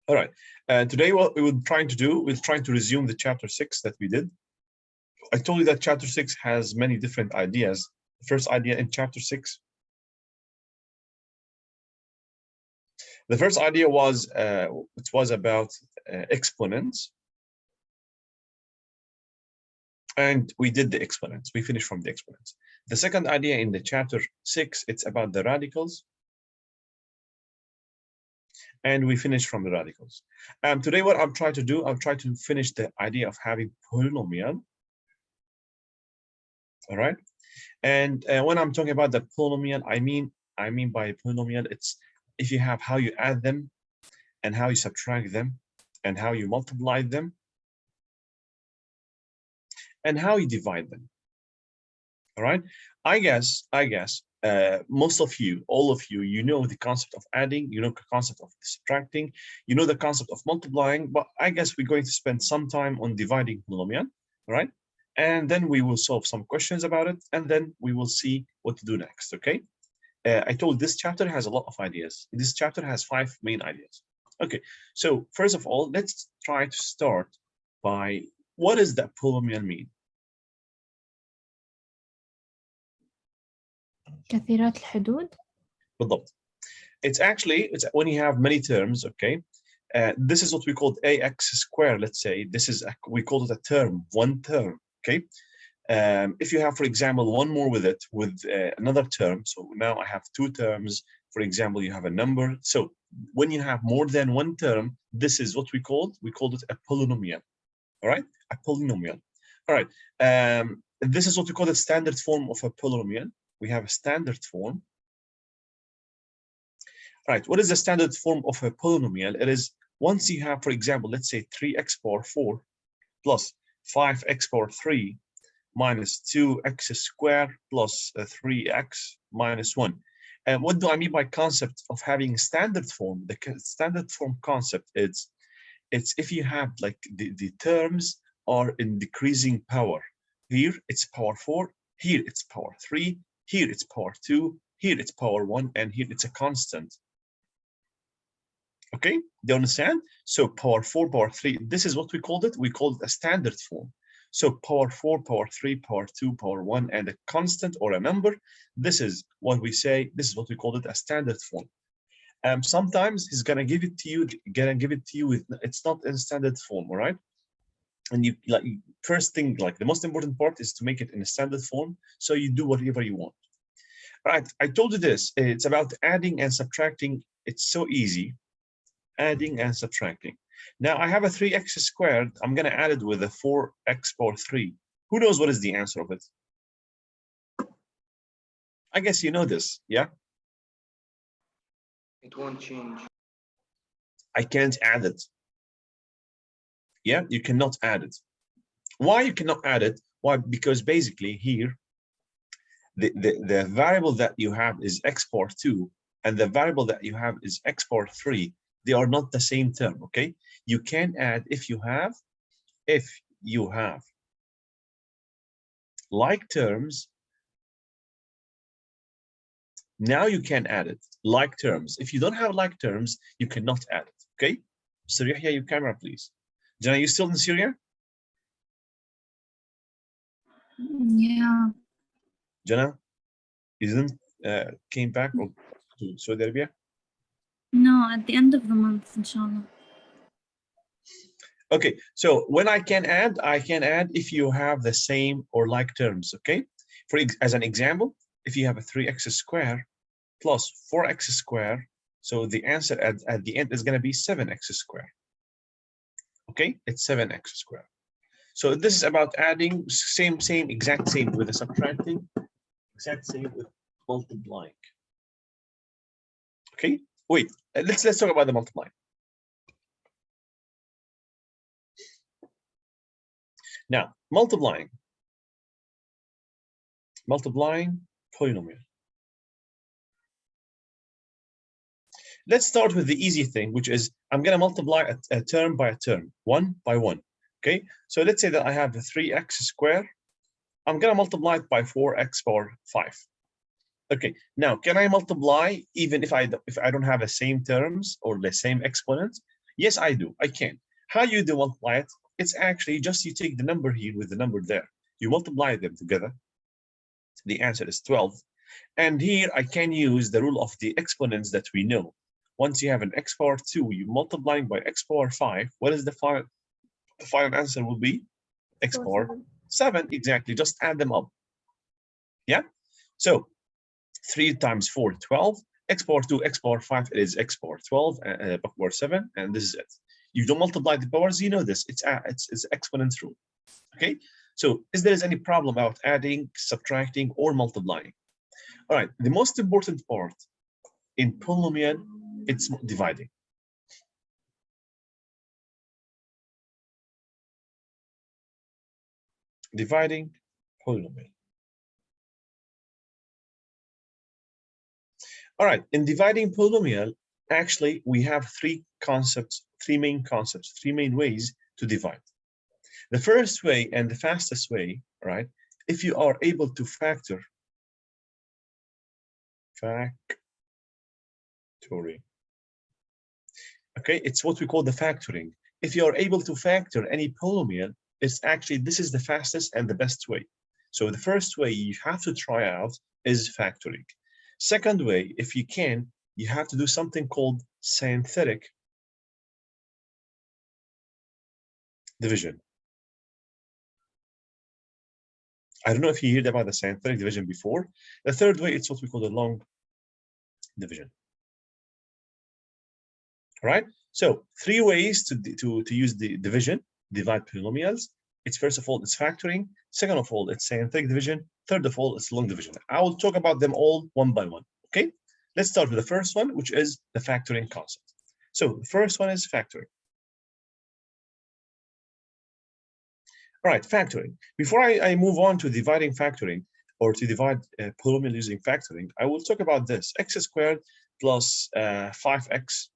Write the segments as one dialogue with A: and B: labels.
A: All right. Today, what we were trying to do, we're trying to resume the chapter 6 that we did. I told you that chapter 6 has many different ideas. The first idea in chapter 6, the first idea was it was about exponents, and we did the exponents. We finished from the exponents. The second idea in the chapter 6, it's about the radicals, and we finished from the radicals. Today, what I'm trying to do, I'm trying to finish the idea of having polynomial. All right, and when I'm talking about the polynomial, I mean by polynomial, it's if you have how you add them, and how you subtract them, and how you multiply them, and how you divide them. All right, I guess most of you, all of you, you know the concept of adding, you know the concept of subtracting, you know the concept of multiplying, but I guess we're going to spend some time on dividing polynomial, all right? And then we will solve some questions about it, and then we will see what to do next, okay? I told this chapter has a lot of ideas. This chapter has 5 main ideas. Okay, so first of all, let's try to start by what does that polynomial mean?
B: كثيرات الحدود.
A: بالضبط. It's when you have many terms, okay? This is what we call ax squared, let's say. This is, we call it a term, one term, okay? If you have, for example, one more with it, with another term, so now I have 2 terms, for example, you have a number. So when you have more than one term, this is what we called it a polynomial, all right? A polynomial, all right. This is what we call the standard form of a polynomial. We have a standard form. Right, what is the standard form of a polynomial? It is once you have, for example, let's say 3x power 4 plus 5x power 3 minus 2x squared plus 3x minus 1. And what do I mean by concept of having standard form? The standard form concept is, it's if you have like the terms are in decreasing power. Here it's power 4, here it's power 3, here it's power 2, here it's power 1, and here it's a constant. Okay, do you understand? So power 4, power 3, this is what we called it. We called it a standard form. So power 4, power 3, power 2, power 1, and a constant or a number. This is what we say, this is what we call it a standard form. Sometimes he's gonna give it to you, with, it's not in standard form, all right? And you like, first thing, like the most important part is to make it in a standard form, so you do whatever you want. All right, I told you this, it's about adding and subtracting. It's so easy, adding and subtracting. Now I have a 3x squared, I'm gonna add it with a 4x power 3. Who knows what is the answer of it? I guess you know this, yeah?
C: It won't change.
A: I can't add it. Yeah, you cannot add it. Why you cannot add it? Why? Because basically here, the variable that you have is x power 2, and the variable that you have is x power 3. They are not the same term, okay? You can add if you have like terms. Now you can add it, like terms. If you don't have like terms, you cannot add it, okay? Mr. Yahya, your camera, please. Jana, you still in Syria?
B: Yeah.
A: Jana, isn't came back to Saudi Arabia?
B: No, at the end of the month, inshallah.
A: Okay, so when I can add if you have the same or like terms, okay? As an example, if you have a 3x squared plus 4x squared, so the answer at the end is going to be 7x squared. Okay, it's 7x squared. So this is about adding, exact same with the subtracting, exact same with multiplying. Okay, wait, let's talk about the multiplying. Now, multiplying polynomial. Let's start with the easy thing, which is I'm going to multiply a term by a term, 1 by 1. Okay, so let's say that I have a 3x squared. I'm going to multiply it by 4x power 5. Okay, now can I multiply even if I don't have the same terms or the same exponent? Yes, I do. I can. How you do multiply it? It's actually just you take the number here with the number there. You multiply them together. The answer is 12. And here I can use the rule of the exponents that we know. Once you have an x power 2, you multiplying by x power 5. What is the final answer will be? X power 7. Exactly. Just add them up. Yeah. So 3 times 4, 12. X power 2, x power 5 is x power 12, power 7, and this is it. You don't multiply the powers, you know this. It's exponent rule. Okay. So is there any problem about adding, subtracting, or multiplying? All right. The most important part in polynomial, it's dividing. Dividing polynomial. All right, in dividing polynomial, actually, we have three main concepts, three main ways to divide. The first way and the fastest way, right? If you are able to factor, okay, it's what we call the factoring. If you are able to factor any polynomial, it's actually, this is the fastest and the best way. So the first way you have to try out is factoring. Second way, if you can, you have to do something called synthetic division. I don't know if you heard about the synthetic division before. The third way, it's what we call the long division. All right? So 3 ways to use the division, divide polynomials. It's first of all, it's factoring. Second of all, it's synthetic division. Third of all, it's long division. I will talk about them all one by one. Okay, let's start with the first one, which is the factoring concept. So the first one is factoring. All right, factoring. Before I move on to dividing factoring, or to divide polynomial using factoring, I will talk about this: x squared plus 5x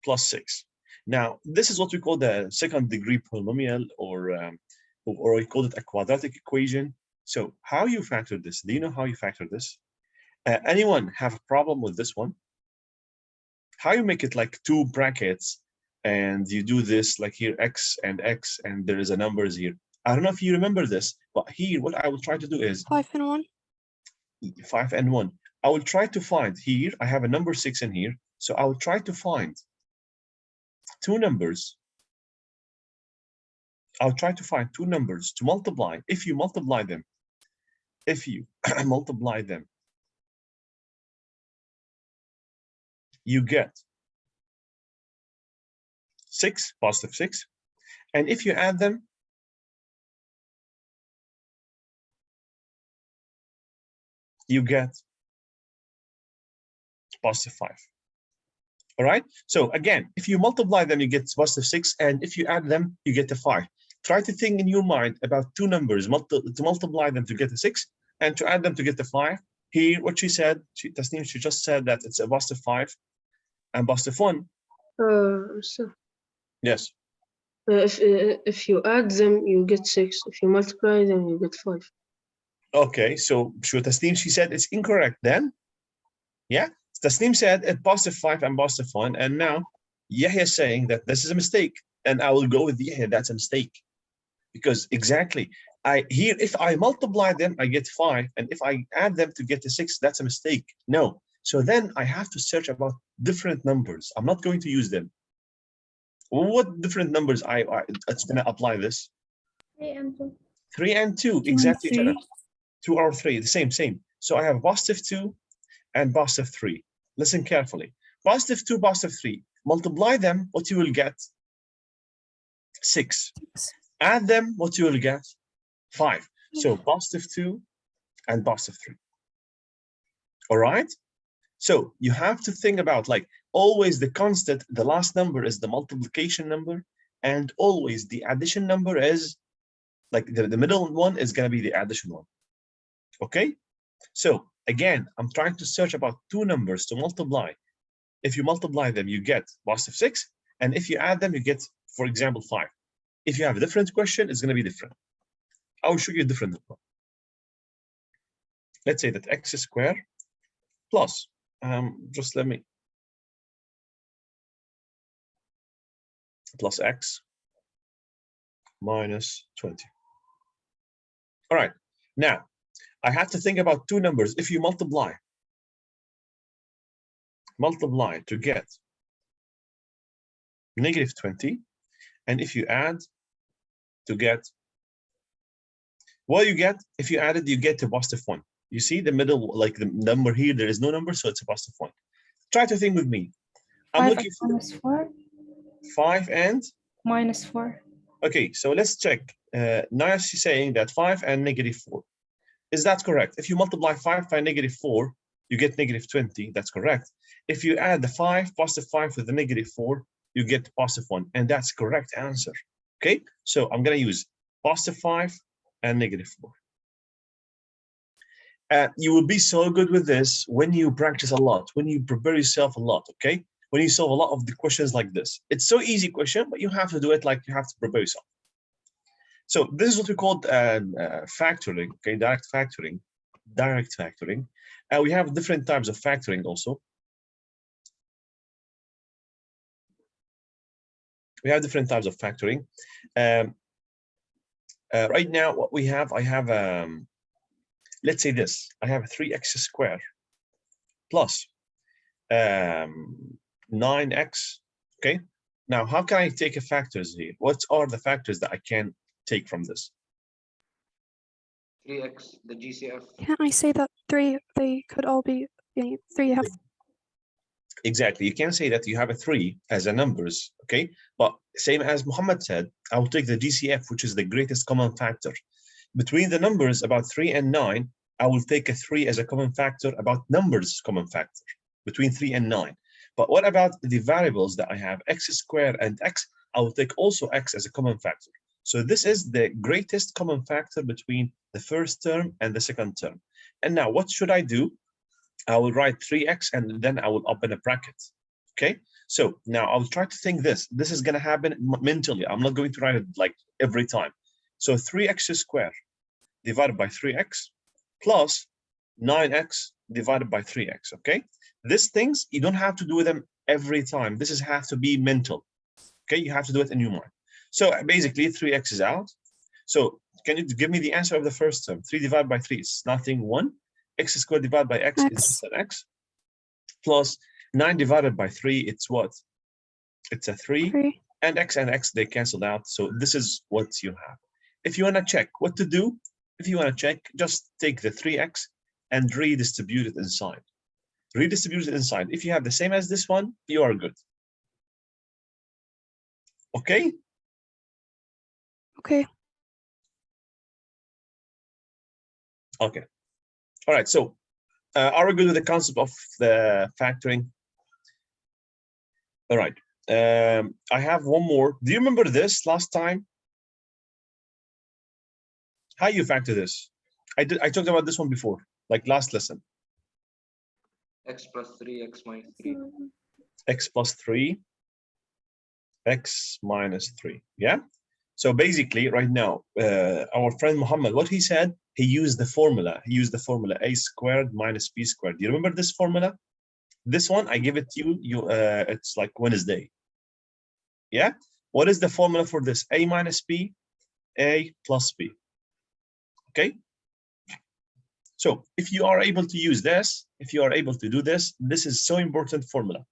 A: plus 6. Now, this is what we call the second degree polynomial, or we call it a quadratic equation. So how you factor this? Do you know how you factor this? Anyone have a problem with this one? How you make it like 2 brackets and you do this like here x, and there is a numbers here. I don't know if you remember this, but here what I will try to do is
C: 5 and 1.
A: 5 and 1. I will try to find here, I have a number 6 in here, so I will try to find 2 numbers. I'll try to find 2 numbers to multiply. If you multiply them, you get 6, positive 6. And if you add them, you get positive 5. All right. So again, if you multiply them, you get positive 6. And if you add them, you get a 5. Try to think in your mind about 2 numbers, to multiply them to get a 6 and to add them to get a 5. Here, what she said, Tasneem, she just said that it's a positive 5 and positive 1.
C: So
A: yes.
C: If you add them, you get 6. If you multiply them, you get 5.
A: Okay, so Tasneem, she said it's incorrect then. Yeah, Tasneem said a positive 5 and positive 1, and now Yahya is saying that this is a mistake, and I will go with Yahya, that's a mistake. Because exactly, here, if I multiply them, I get 5, and if I add them to get a 6, that's a mistake. No, so then I have to search about different numbers. I'm not going to use them. What different numbers it's gonna apply this?
B: 3 and 2.
A: 3 and 2,
B: 2
A: exactly.
B: and 3.
A: 2 or 3, the same. So I have positive 2 and positive 3. Listen carefully. Positive 2, positive 3. Multiply them, what you will get? 6. Add them, what you will get? 5. So positive 2 and positive 3. All right? So you have to think about, like, always the constant, the last number is the multiplication number, and always the addition number is, like, the middle one is going to be the addition one. Okay? So again, I'm trying to search about 2 numbers to multiply. If you multiply them, you get positive 6. And if you add them, you get, for example, 5. If you have a different question, it's going to be different. I will show you a different number. Let's say that x squared plus, just let me. plus x minus 20. All right, now I have to think about two numbers. If you multiply to get negative 20, and if you add to get, what you get, if you add it, you get a positive 1. You see the middle, like the number here, there is no number, so it's a positive 1. Try to think with me. I'm looking for
B: minus 4.
A: 5 and
B: Minus 4.
A: okay, so let's check. Now she's saying that 5 and negative 4. Is that correct? If you multiply 5 by negative 4, you get negative 20. That's correct. If you add the 5, positive 5 with the negative 4, you get positive 1. And that's correct answer. Okay, so I'm going to use positive 5 and negative 4. You will be so good with this when you practice a lot, when you prepare yourself a lot, okay? When you solve a lot of the questions like this. It's so easy question, but you have to do it like you have to prepare yourself. So this is what we call factoring, okay? Direct factoring. We have different types of factoring also. We have different types of factoring. Right now, what we have, I have, let's say this, I have 3x squared plus 9x, okay? Now, how can I take a factors here? What are the factors that I can take from this?
D: 3x, the GCF.
E: Can't I say that 3, they could all be 3 have.
A: Exactly, you can say that you have a 3 as a numbers, okay? But same as Muhammad said, I will take the GCF, which is the greatest common factor. Between the numbers about 3 and 9, I will take a 3 as a common factor about numbers common factor, between 3 and 9. But what about the variables that I have, x squared and x? I will take also x as a common factor. So this is the greatest common factor between the first term and the second term. And now what should I do? I will write 3x and then I will open a bracket, okay? So now I will try to think this. This is gonna happen mentally. I'm not going to write it like every time. So 3x squared divided by 3x plus 9x divided by 3x, okay? These things, you don't have to do them every time. This is have to be mental, okay? You have to do it in your mind. So basically 3x is out. So can you give me the answer of the first term? 3 divided by 3 is nothing, 1. X squared divided by x is just an x. Plus 9 divided by 3, it's what? It's a 3. And x, they canceled out. So this is what you have. If you want to check what to do, if you want to check, just take the 3x and redistribute it inside. Redistribute it inside. If you have the same as this one, you are good. Okay?
E: Okay.
A: Okay. All right, so are we good with the concept of the factoring? All right, I have one more. Do you remember this last time? How you factor this? I talked about this one before, like last lesson.
D: X plus 3, x minus 3.
A: X plus 3, x minus 3, yeah? So basically right now, our friend Muhammad, what he said, he used the formula. He used the formula a squared minus b squared. Do you remember this formula? This one, I give it to you. It's like Wednesday. Yeah? What is the formula for this? A minus b, a plus b. Okay? So if you are able to use this, if you are able to do this, this is so important formula.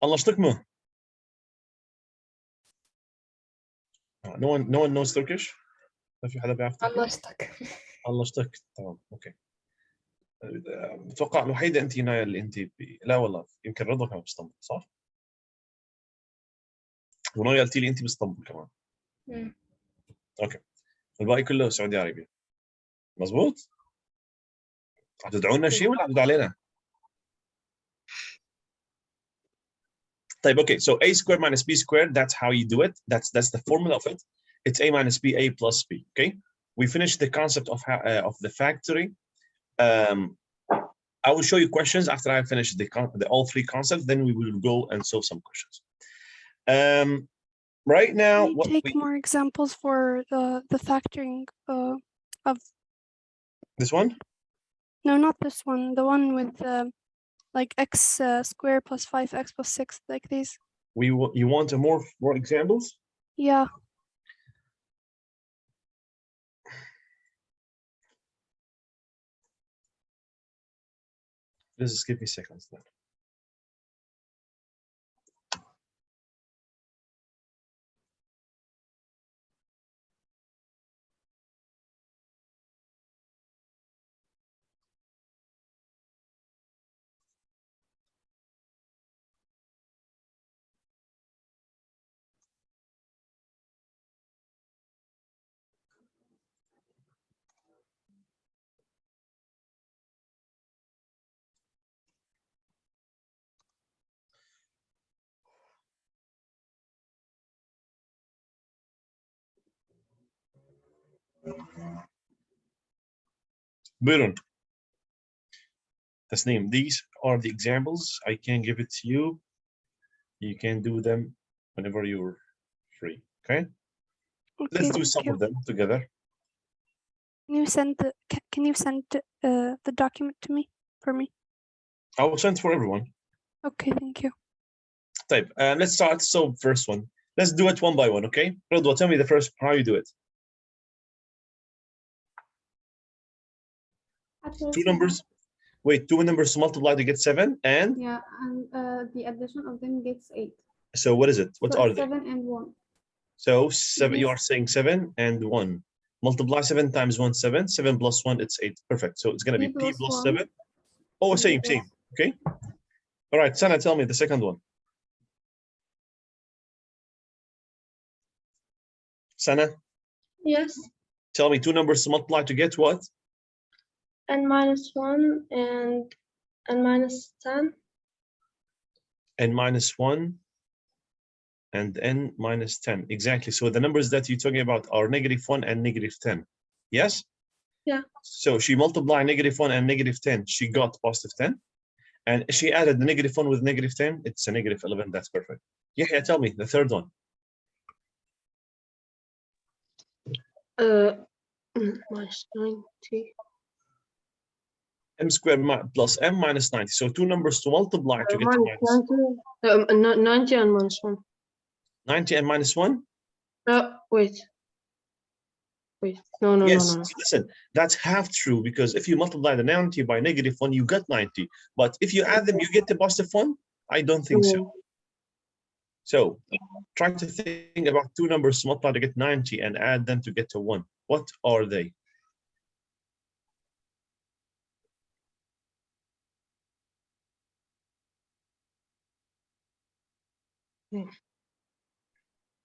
A: أنشطكم. No one knows Turkish? ما في حدا بيعرف
B: أنشطك.
A: أنشطك تمام اوكي. اتوقع الوحيدة انت نايا اللي انت لا والله يمكن رضا كمان باسطنبول صح؟ ونايا قلتي لي انت باسطنبول كمان. اوكي. الباقي كله سعودية عربية. مظبوط؟ هتدعونا شيء ولا هتدعوا علينا؟ طيب okay, so a squared minus b squared, that's how you do it. That's the formula of it. It's a minus b, a plus b. Okay, we finished the concept of how of the factoring. I will show you questions after I finish the all three concepts. Then we will go and solve some questions. Right now,
E: Can you take more examples for the factoring of
A: this one?
E: No, not this one. The one with like x squared plus 5x plus 6, like these.
A: You want more examples?
E: Yeah.
A: Just give me seconds then. Burun. Tasneem, these are the examples. I can give it to you. You can do them whenever you're free. Okay?
E: Okay,
A: Let's do
E: thank
A: some
E: you.
A: of them together.
E: Can you send the document to me for me?
A: I will send for everyone.
E: Okay, thank you.
A: Type. Let's start. So first one. Let's do it one by one, okay? Rodwa, tell me the first how you do it. Two numbers. Wait, two numbers multiply to get 7 and?
F: Yeah, and the addition of them gets 8.
A: So what is it? What
F: So
A: are
F: it's
A: they?
F: 7 and 1.
A: So 7, you
F: Yes.
A: are saying 7 and 1. Multiply 7 times 1, 7. 7 plus 1, it's 8. Perfect. So it's going to be P plus
F: 1.
A: 7. Oh, same. Okay. All right, Sana, tell me the second one. Sana,
B: Yes.
A: tell me two numbers to multiply to get what?
B: N-1 and N-10.
A: N-1 and N-10. Exactly. So the numbers that you're talking about are -1 and -10. Yes?
B: Yeah.
A: So she multiplied -1 and -10. She got +10. And she added the -1 with -10. It's a -11. That's perfect. Yeah, tell me the third one.
C: Minus 90.
A: M squared plus M minus 90. So two numbers to multiply to get to minus
C: 90 and minus 1.
A: 90 and -1.
C: Wait. No.
A: Yes, listen, that's half true because if you multiply the 90 by -1, you get 90. But if you add them, you get the +1. I don't think so. So try to think about two numbers to multiply to get 90 and add them to get to 1. What are they?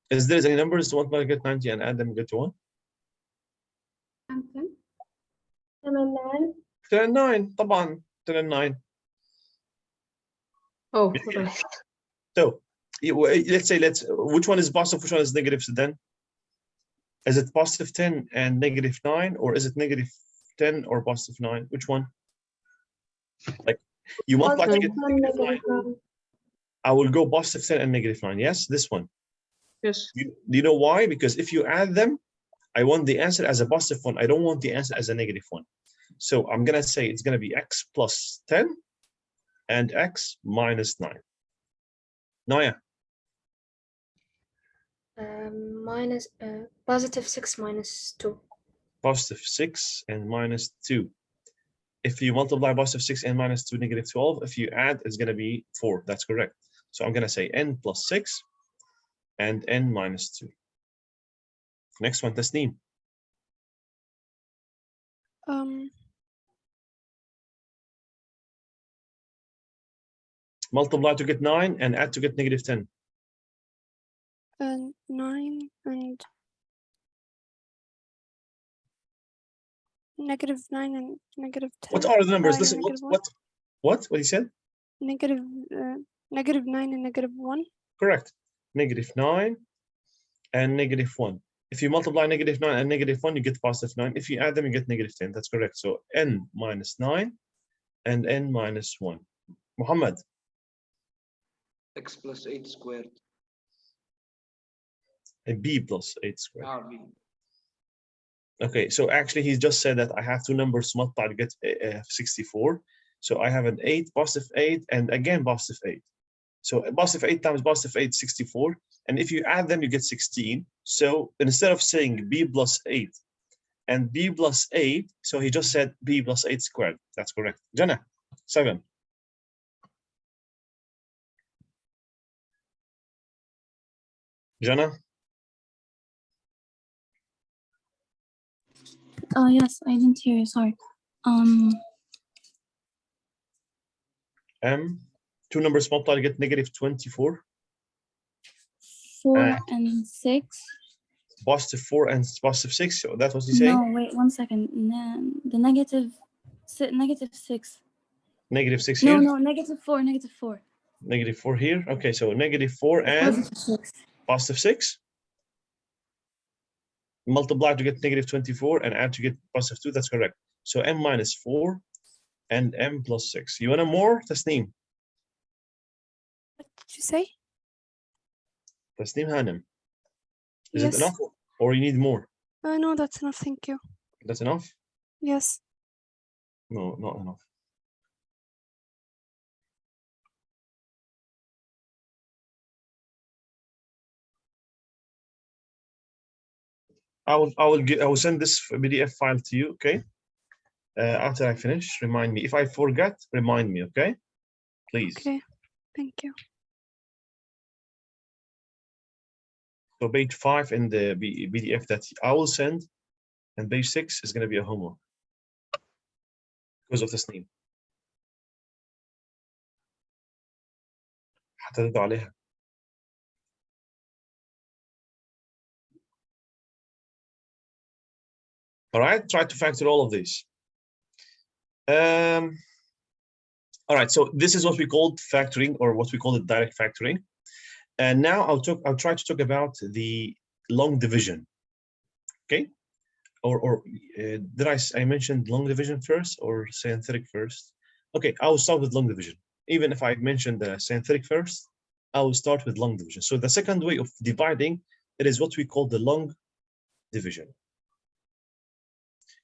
A: Is there any numbers to multiply to get 90 and add them to get to 1?
F: And 10.
B: 10 and 9.
A: 10 and 9. طبعا 10 and 9.
C: Oh, right.
A: So let's say which one is positive, which one is negative then? Is it +10 and -9, or is it -10 or +9? Which one? Like you multiply to get -9. I will go +10 and -9. Yes, this one.
C: Yes.
A: Do you know why? Because if you add them, I want the answer as a +1. I don't want the answer as a -1. So I'm gonna say it's gonna be x plus 10 and x minus 9. Naya.
B: +6 minus 2.
A: +6 and -2. If you multiply +6 and -2, -12. If you add, it's going to be 4. That's correct. So I'm going to say n plus 6 and n minus 2. Next one, Tasneem. Multiply to get 9 and add to get -10.
E: 9 and -9 and -10.
A: What are the numbers?
E: 9
A: Listen,
E: and
A: what he said?
E: -9 and -1.
A: Correct. -9 and -1. If you multiply -9 and -1, you get +9. If you add them, you get -10. That's correct. So n minus 9 and n minus 1. Muhammad.
D: X plus 8 squared.
A: And b plus 8 squared.
D: Ah, B.
A: Okay, so actually he just said that I have two numbers multiplied to get 64. So I have an 8, +8, and again +8. So positive 8 times positive 8 is 64. And if you add them, you get 16. So instead of saying b plus 8 and b plus 8, so he just said b plus 8 squared. That's correct. Jannah, 7. Jannah?
G: Oh, yes, I didn't hear you, sorry.
A: Two numbers multiplied, you get negative 24.
G: 4 and 6.
A: Positive 4 and positive 6. So that's what he's saying?
G: No, wait, 1 second. The negative 6.
A: Negative 6 here?
G: No, negative 4, negative 4.
A: Negative 4 here. Okay, so negative 4 and
G: positive 6.
A: Positive 6. Multiply to get negative 24 and add to get positive 2. That's correct. So m minus 4 and m plus 6. You want more, Tasneem?
E: What did you say?
A: Tasneem Hanem. Is
E: Yes.
A: it enough or you need more?
E: No, that's enough. Thank you.
A: That's enough?
E: Yes.
A: No, not enough. I will send this PDF file to you, okay? After I finish, remind me. If I forget, remind me, okay? Please.
E: Okay. Thank you.
A: So page 5 in the PDF that I will send, and page 6 is going to be a homework because of this name. هتردوا عليها. All right, try to factor all of these. All right, so this is what we call factoring, or what we call the direct factoring. And now I'll try to talk about the long division. Okay, or did I mentioned long division first or synthetic first? Okay, I will start with long division. Even if I mentioned the synthetic first, I will start with long division. So the second way of dividing, it is what we call the long division.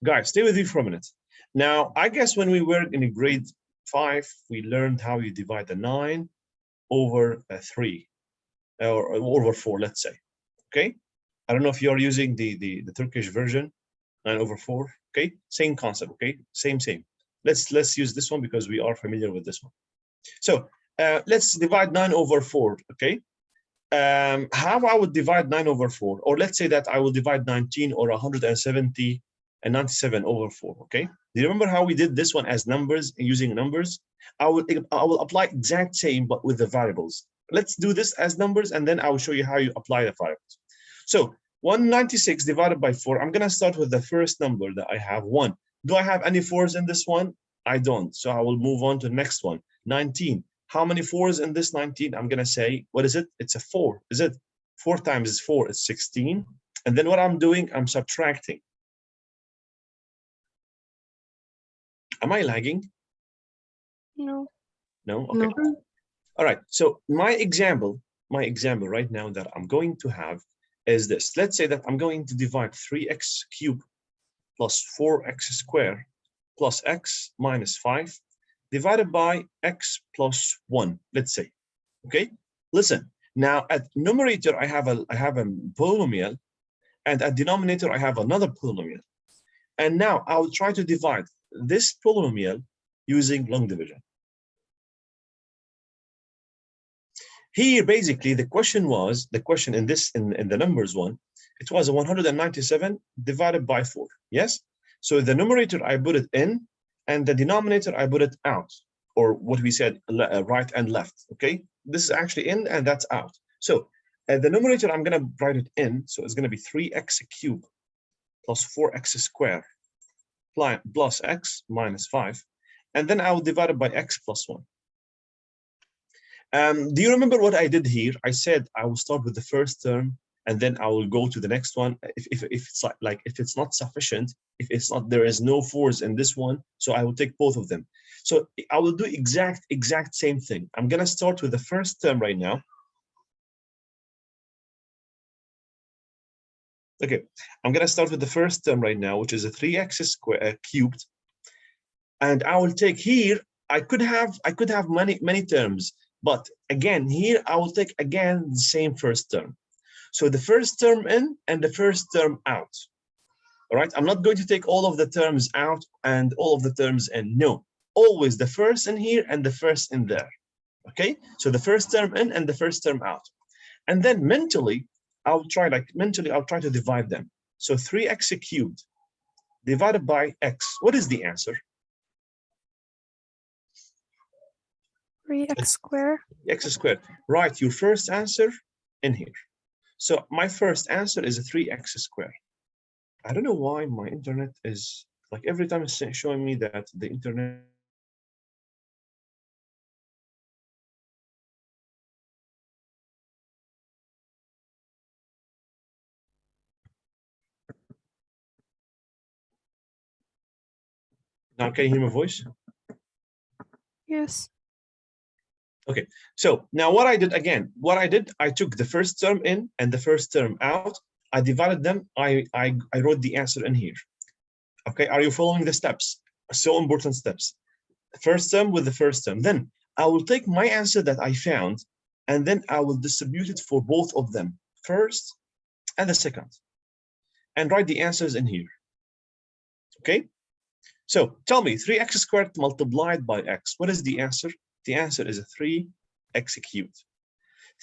A: Guys, stay with me for a minute. Now, I guess when we were in grade 5, we learned how you divide the 9 over 3 or over 4, let's say. Okay, I don't know if you're using the Turkish version, 9 over 4. Okay, same concept. Okay, same. Let's use this one because we are familiar with this one. So let's divide 9 over 4. Okay, how I would divide 9 over 4, or let's say that I will divide 19 or 170 and 97 over 4. Okay, do you remember how we did this one as numbers, using numbers? I will apply exact same but with the variables. Let's do this as numbers, and then I will show you how you apply the variables. So 196 divided by 4, I'm going to start with the first number that I have, 1. Do I have any 4s in this one? I don't. So I will move on to the next one. 19. How many 4s in this 19? I'm going to say, what is it? It's a 4. Is it? 4 times 4 is 16. And then what I'm doing, I'm subtracting. Am I lagging?
E: No.
A: No? Okay.
C: No.
A: All right. So my example right now that I'm going to have is this. Let's say that I'm going to divide 3x cubed plus 4x squared plus x minus 5 divided by x plus 1, let's say. Okay? Listen. Now at numerator I have a polynomial, and at denominator I have another polynomial. And now I will try to divide this polynomial using long division. Here, basically, the question in the numbers one, it was 197 divided by 4. Yes. So the numerator I put it in, and the denominator I put it out, or what we said, right and left. Okay. This is actually in, and that's out. So the numerator I'm gonna write it in. So it's gonna be 3x cubed plus 4x squared plus x minus 5, and then I will divide it by x plus 1. Do you remember what I did here? I said I will start with the first term, and then I will go to the next one. If it's like if it's not sufficient, if it's not, there is no 4s in this one, so I will take both of them. So I will do exact same thing. I'm gonna start with the first term right now. Okay, I'm gonna start with the first term right now, which is a 3x squared cubed, and I will take here. I could have many terms, But again, here I will take again the same first term. So the first term in and the first term out. All right, I'm not going to take all of the terms out and all of the terms in. No, always the first in here and the first in there. Okay, so the first term in and the first term out. And then mentally, I'll try to divide them. So 3x cubed divided by x. What is the answer?
E: 3x squared.
A: X squared. Write your first answer in here. So my first answer is a 3x squared. I don't know why my internet is like every time it's showing me that the internet. Now, can you hear my voice?
E: Yes.
A: Okay, so now what I did again, I took the first term in and the first term out. I divided them. I wrote the answer in here. Okay, are you following the steps? So important steps. First term with the first term. Then I will take my answer that I found, and then I will distribute it for both of them, first and the second, and write the answers in here. Okay, so tell me 3x squared multiplied by x. What is the answer? The answer is a 3x cubed.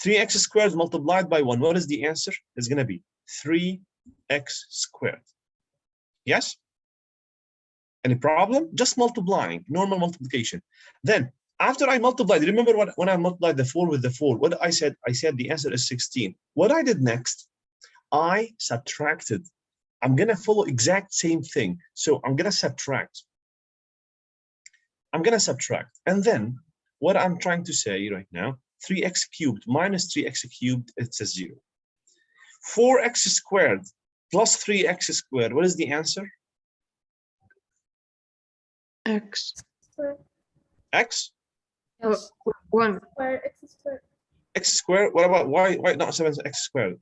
A: 3x squared multiplied by 1. What is the answer? It's going to be 3x squared. Yes? Any problem? Just multiplying, normal multiplication. Then, after I multiplied, remember when I multiplied the 4 with the 4, what I said? I said the answer is 16. What I did next, I subtracted. I'm going to follow exact same thing. So I'm going to subtract. And then, what I'm trying to say right now, 3x cubed minus 3x cubed, it's a 0. 4x squared plus 3x squared, what is the answer?
C: X.
A: X?
B: Yes.
C: 1.
B: Square x squared.
A: X squared? What about why not 7x squared?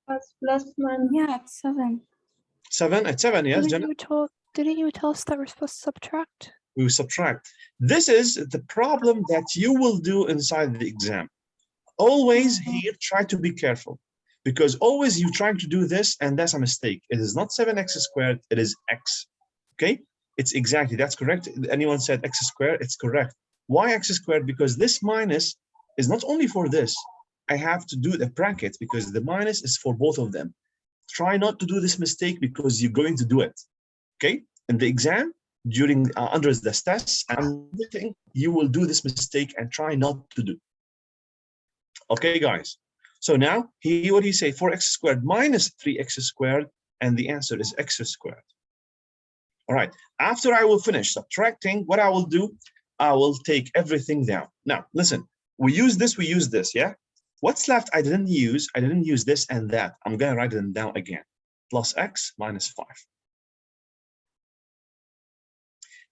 B: Plus minus.
G: Yeah, it's 7.
A: 7? It's 7, yes, Jenna?
E: Didn't you tell us that we're supposed to subtract?
A: We will subtract. This is the problem that you will do inside the exam. Always here, try to be careful, because always you're trying to do this, and that's a mistake. It is not 7x squared, it is x. Okay? It's exactly, that's correct. Anyone said x squared, it's correct. Why x squared? Because this minus is not only for this. I have to do the bracket because the minus is for both of them. Try not to do this mistake because you're going to do it. Okay? In the exam, during under the tests, you will do this mistake and try not to do. Okay, guys. So now, here what do you say? 4x squared minus 3x squared, and the answer is x squared. All right. After I will finish subtracting, what I will do, I will take everything down. Now, listen. We use this, yeah? What's left? I didn't use this and that. I'm gonna write them down again. Plus x minus 5.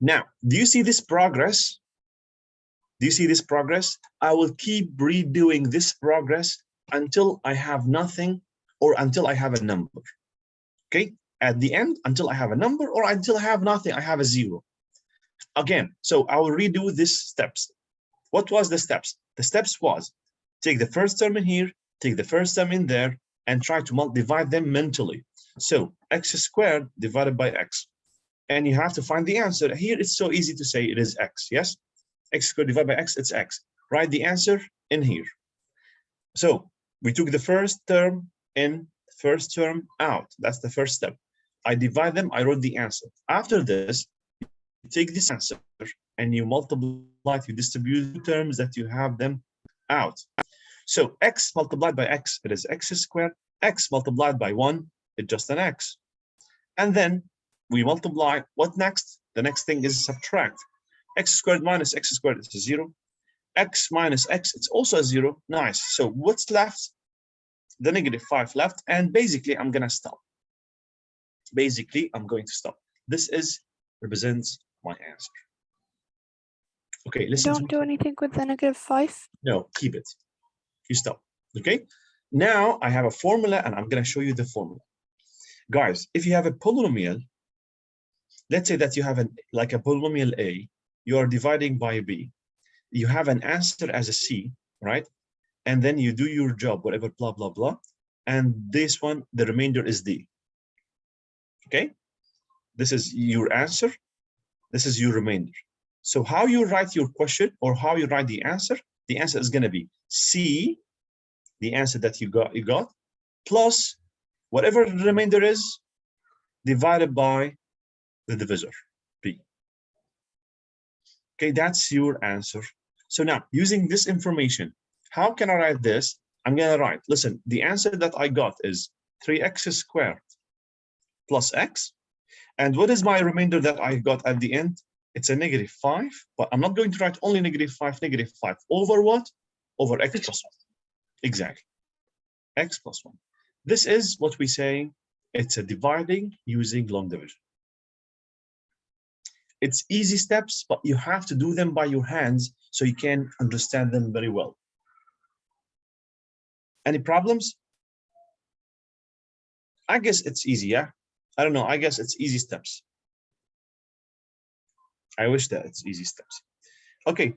A: Now, do you see this progress? Do you see this progress? I will keep redoing this progress until I have nothing or until I have a number. Okay? At the end, until I have a number or until I have nothing, I have a 0. Again, so I will redo these steps. What was the steps? The steps was take the first term in here, take the first term in there, and try to divide them mentally. So x squared divided by x. And you have to find the answer. Here it's so easy to say it is x, yes? X squared divided by x, it's x. Write the answer in here. So we took the first term in, first term out. That's the first step. I divide them, I wrote the answer. After this, you take this answer and you multiply, you distribute the terms that you have them out. So x multiplied by x, it is x squared. X multiplied by 1, it's just an x. And then we multiply. What next? The next thing is subtract. X squared minus x squared is a 0. X minus x, it's also a 0. Nice. So what's left? The negative 5 left. And basically, I'm going to stop. Basically, I'm going to stop. This represents my answer. Okay, listen.
E: Don't do anything with the negative 5.
A: No, keep it. You stop. Okay. Now I have a formula, and I'm going to show you the formula. Guys, if you have a polynomial, let's say that you have like a polynomial a, you are dividing by b. you have an answer as a C, right? And then you do your job, whatever, blah, blah, blah. And this one, the remainder is D. Okay? This is your answer. This is your remainder. So how you write your question or how you write the answer is going to be C, the answer that you got, plus whatever the remainder is, divided by the divisor, B. Okay, that's your answer. So now, using this information, how can I write this? I'm going to write, listen, the answer that I got is 3x squared plus x. And what is my remainder that I got at the end? It's a -5, but I'm not going to write only -5 over what? Over x plus 1. Exactly. X plus 1. This is what we say, it's a dividing using long division. It's easy steps, but you have to do them by your hands so you can understand them very well. Any problems? I guess it's easy, yeah? I don't know, I guess it's easy steps. I wish that it's easy steps. Okay,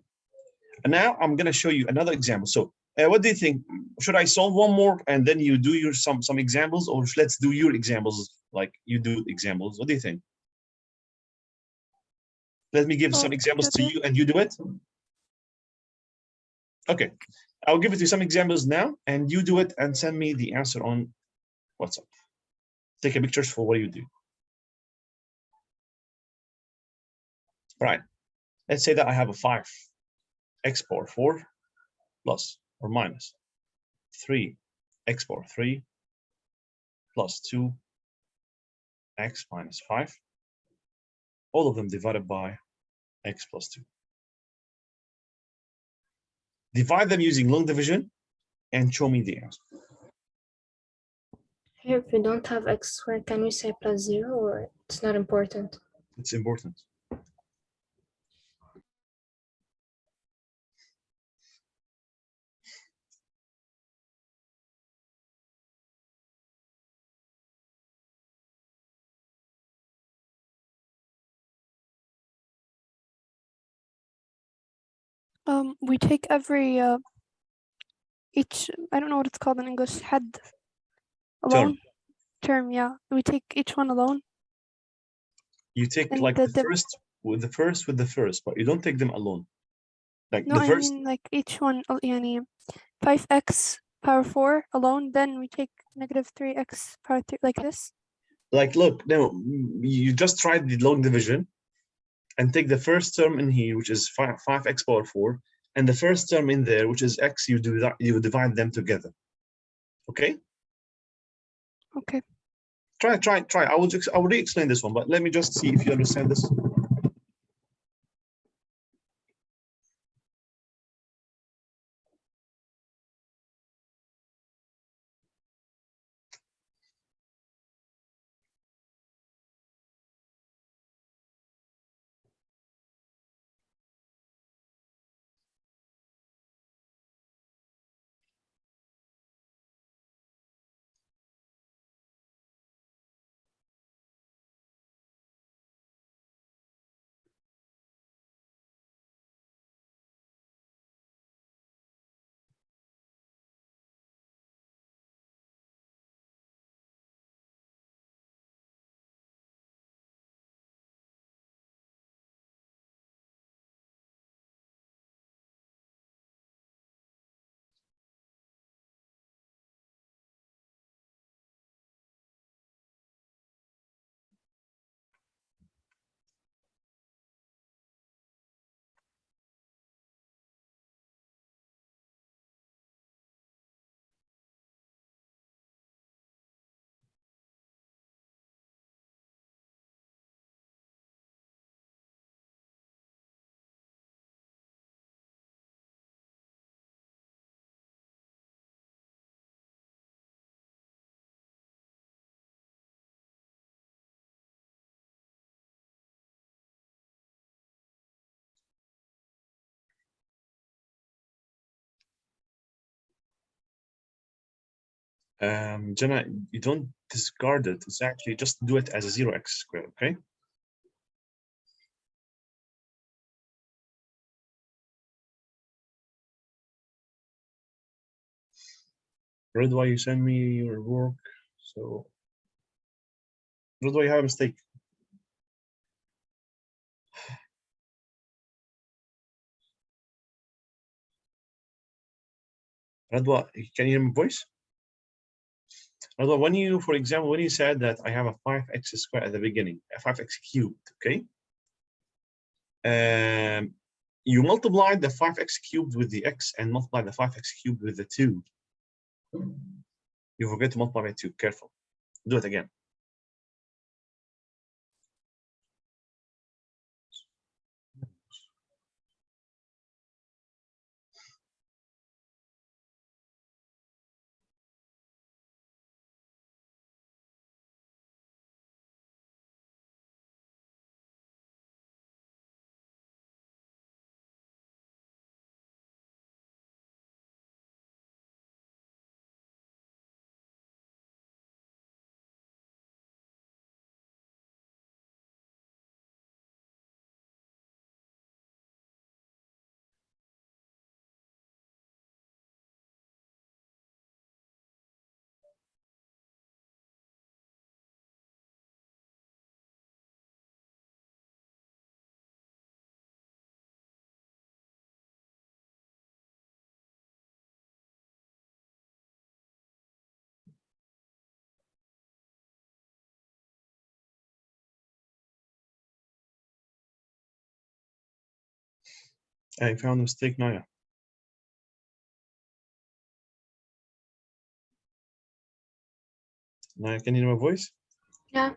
A: and now I'm gonna show you another example. So what do you think? Should I solve one more and then you do your some examples, or let's do your examples like you do examples? What do you think? Let me give some examples to you and you do it. Okay, I'll give it to you some examples now and you do it and send me the answer on WhatsApp. Take a pictures for what you do. Right, let's say that I have a 5x power 4 plus or minus 3x power 3 plus 2x minus 5, all of them divided by x plus 2. Divide them using long division and show me the answer.
B: Here, if we don't have x squared, can we say plus 0, or it's not important?
A: It's important.
E: We take every each, I don't know what it's called in English, head alone. Term, yeah. We take each one alone.
A: You take
E: And
A: like
E: the
A: first with the first, but you don't take them alone. Like
E: No,
A: the
E: I
A: first.
E: mean like each one, yani 5x power 4 alone, then we take -3x power 3, like this.
A: Like, look, no, you just try the long division and take the first term in here, which is 5x power 4, and the first term in there, which is x, you do that, you divide them together. Okay?
E: Okay.
A: Try. I will re-explain this one, but let me just see if you understand this. Jenna, you don't discard it. It's actually just do it as a 0x squared, okay? Redwa, you send me your work. So Redwa, you have a mistake. Redwa, can you hear my voice? Redwa, when you, for example, when you said that I have a 5x squared at the beginning, a 5x cubed, okay? You multiplied the 5x cubed with the x and multiply the 5x cubed with the 2. You forget to multiply by 2. Careful. Do it again. I found a mistake, Naya. Naya, can you hear my voice?
B: Yeah.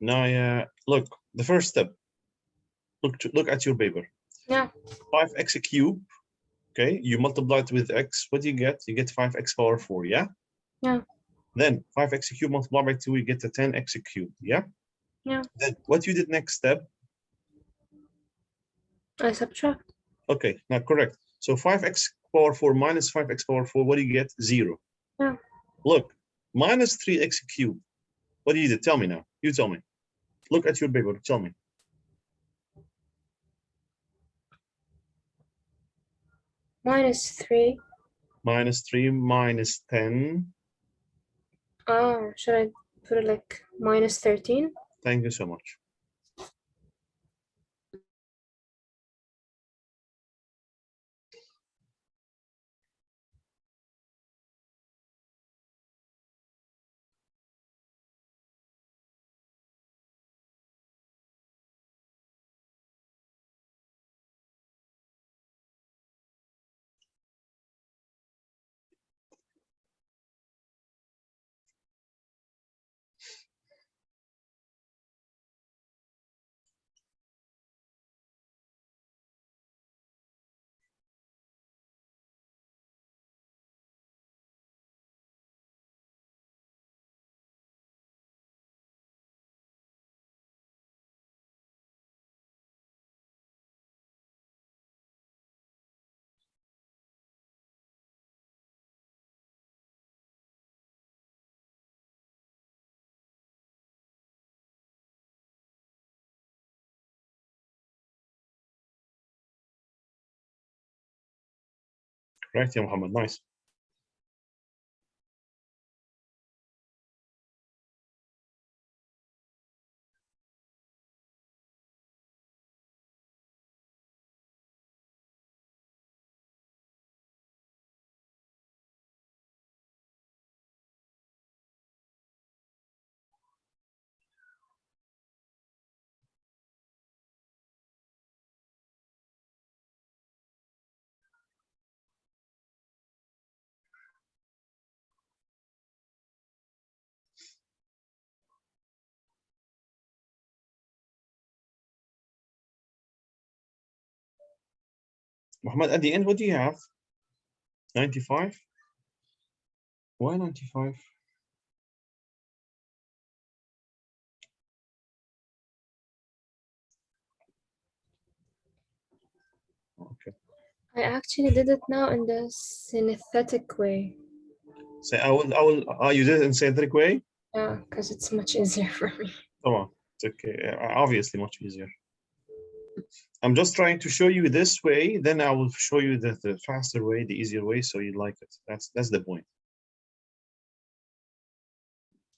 A: Naya, look, the first step. Look at your paper.
B: Yeah.
A: 5x cubed. Okay, you multiply it with x. What do you get? You get 5x power 4, yeah?
B: Yeah.
A: Then 5x cubed multiplied by 2, you get a 10x cubed, yeah?
B: Yeah.
A: Then what you did next step?
B: I subtract.
A: Okay, now correct. So 5x power 4 minus 5x power 4, what do you get? 0.
B: Yeah.
A: Look, minus 3x cubed. What do you do? Tell me now. You tell me. Look at your paper. Tell me.
B: -3.
A: -3 minus 10.
B: Oh, should I put it like -13?
A: Thank you so much. Right, yeah, Muhammad. Nice. Muhammad, at the end, what do you have? 95? Why 95? Okay.
B: I actually did it now in the synthetic way.
A: So you did it in synthetic way?
B: Yeah, because it's much easier for me.
A: Come on. It's okay. Obviously much easier. I'm just trying to show you this way, then I will show you the faster way, the easier way, so you like it. That's the point.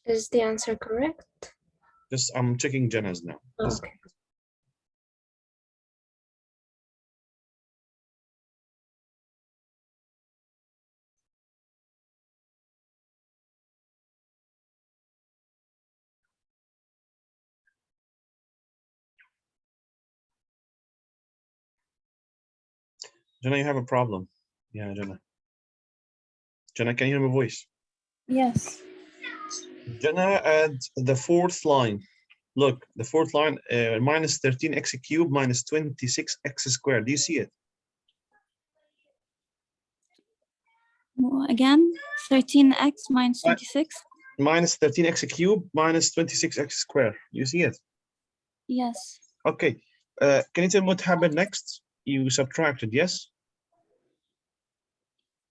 B: Is the answer correct?
A: Just I'm checking Jenna's now. Just-
B: Okay.
A: Jenna, you have a problem. Yeah, Jenna. Jenna, can you hear my voice?
G: Yes.
A: Jenna, add the fourth line. Look, the fourth line, minus 13x cubed minus 26x squared. Do you see it?
G: Well, again, 13x minus 26.
A: Minus 13x cubed minus 26x squared. You see it?
G: Yes.
A: Okay. Can you tell me what happened next? You subtracted, yes?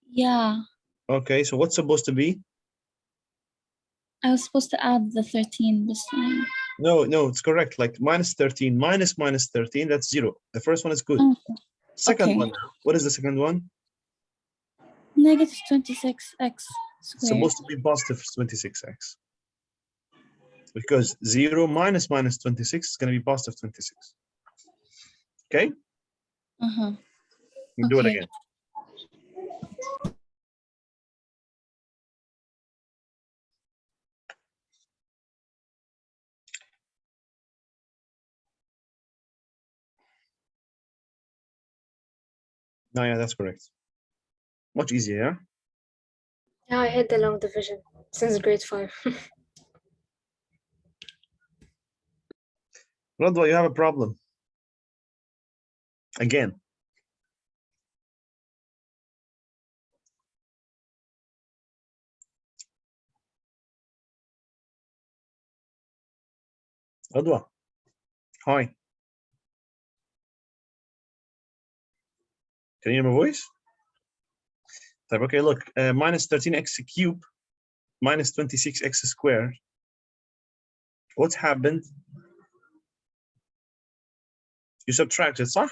G: Yeah.
A: Okay, so what's supposed to be?
G: I was supposed to add the 13 this time.
A: No, it's correct. Like minus 13 minus 13, that's 0. The first one is good.
G: Okay.
A: Second
G: Okay.
A: one, what is the second one?
G: Negative 26x squared.
A: Supposed to be positive 26x. Because 0 minus 26 is going to be positive 26. Okay?
G: Uh-huh.
A: We'll do it
G: Okay.
A: again. No, yeah, that's correct. Much easier, yeah?
B: Yeah, I had the long division since grade 5.
A: Radwa, you have a problem. Again. Radwa. Hi. Can you hear my voice? Okay, look, minus 13x cubed minus 26x squared. What happened? You subtracted, صح?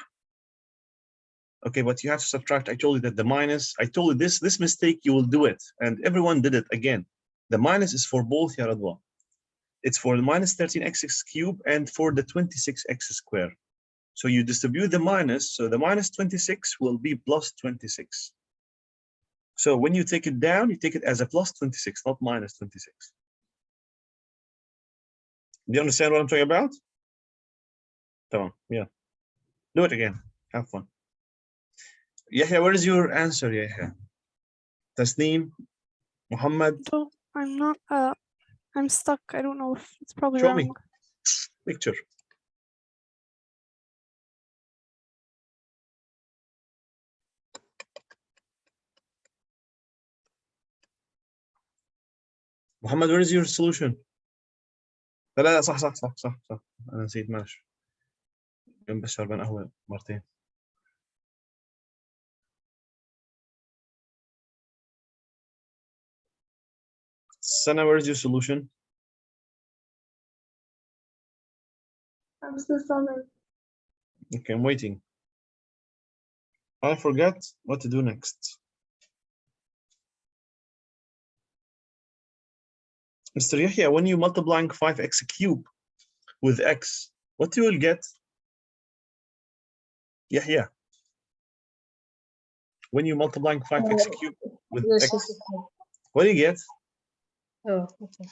A: Okay, but you have to subtract. I told you that the minus, I told you this mistake, you will do it. And everyone did it again. The minus is for both, ya Radwa. It's for the minus 13x cubed and for the 26x squared. So you distribute the minus, so the minus 26 will be plus 26. So when you take it down, you take it as a plus 26, not minus 26. Do you understand what I'm talking about? Come on, yeah. Do it again. Have fun. Yahya, where is your answer, Yahya? Tasneem? Muhammad?
E: So I'm not, I'm stuck. I don't know if it's probably
A: Show
E: wrong.
A: me. Picture. Muhammad, where is your solution? لا صح أنا نسيت معلش. يوم بس شربان قهوة مرتين. Sana, where is your solution?
F: I'm still solving.
A: Okay, I'm waiting. I forgot what to do next. Mr. Yahya, when you multiplying 5x cubed with x, what you will get? Yahya, when you multiplying 5x cubed with
C: Yes,
A: x,
C: yes,
A: what do you get?
C: oh, okay.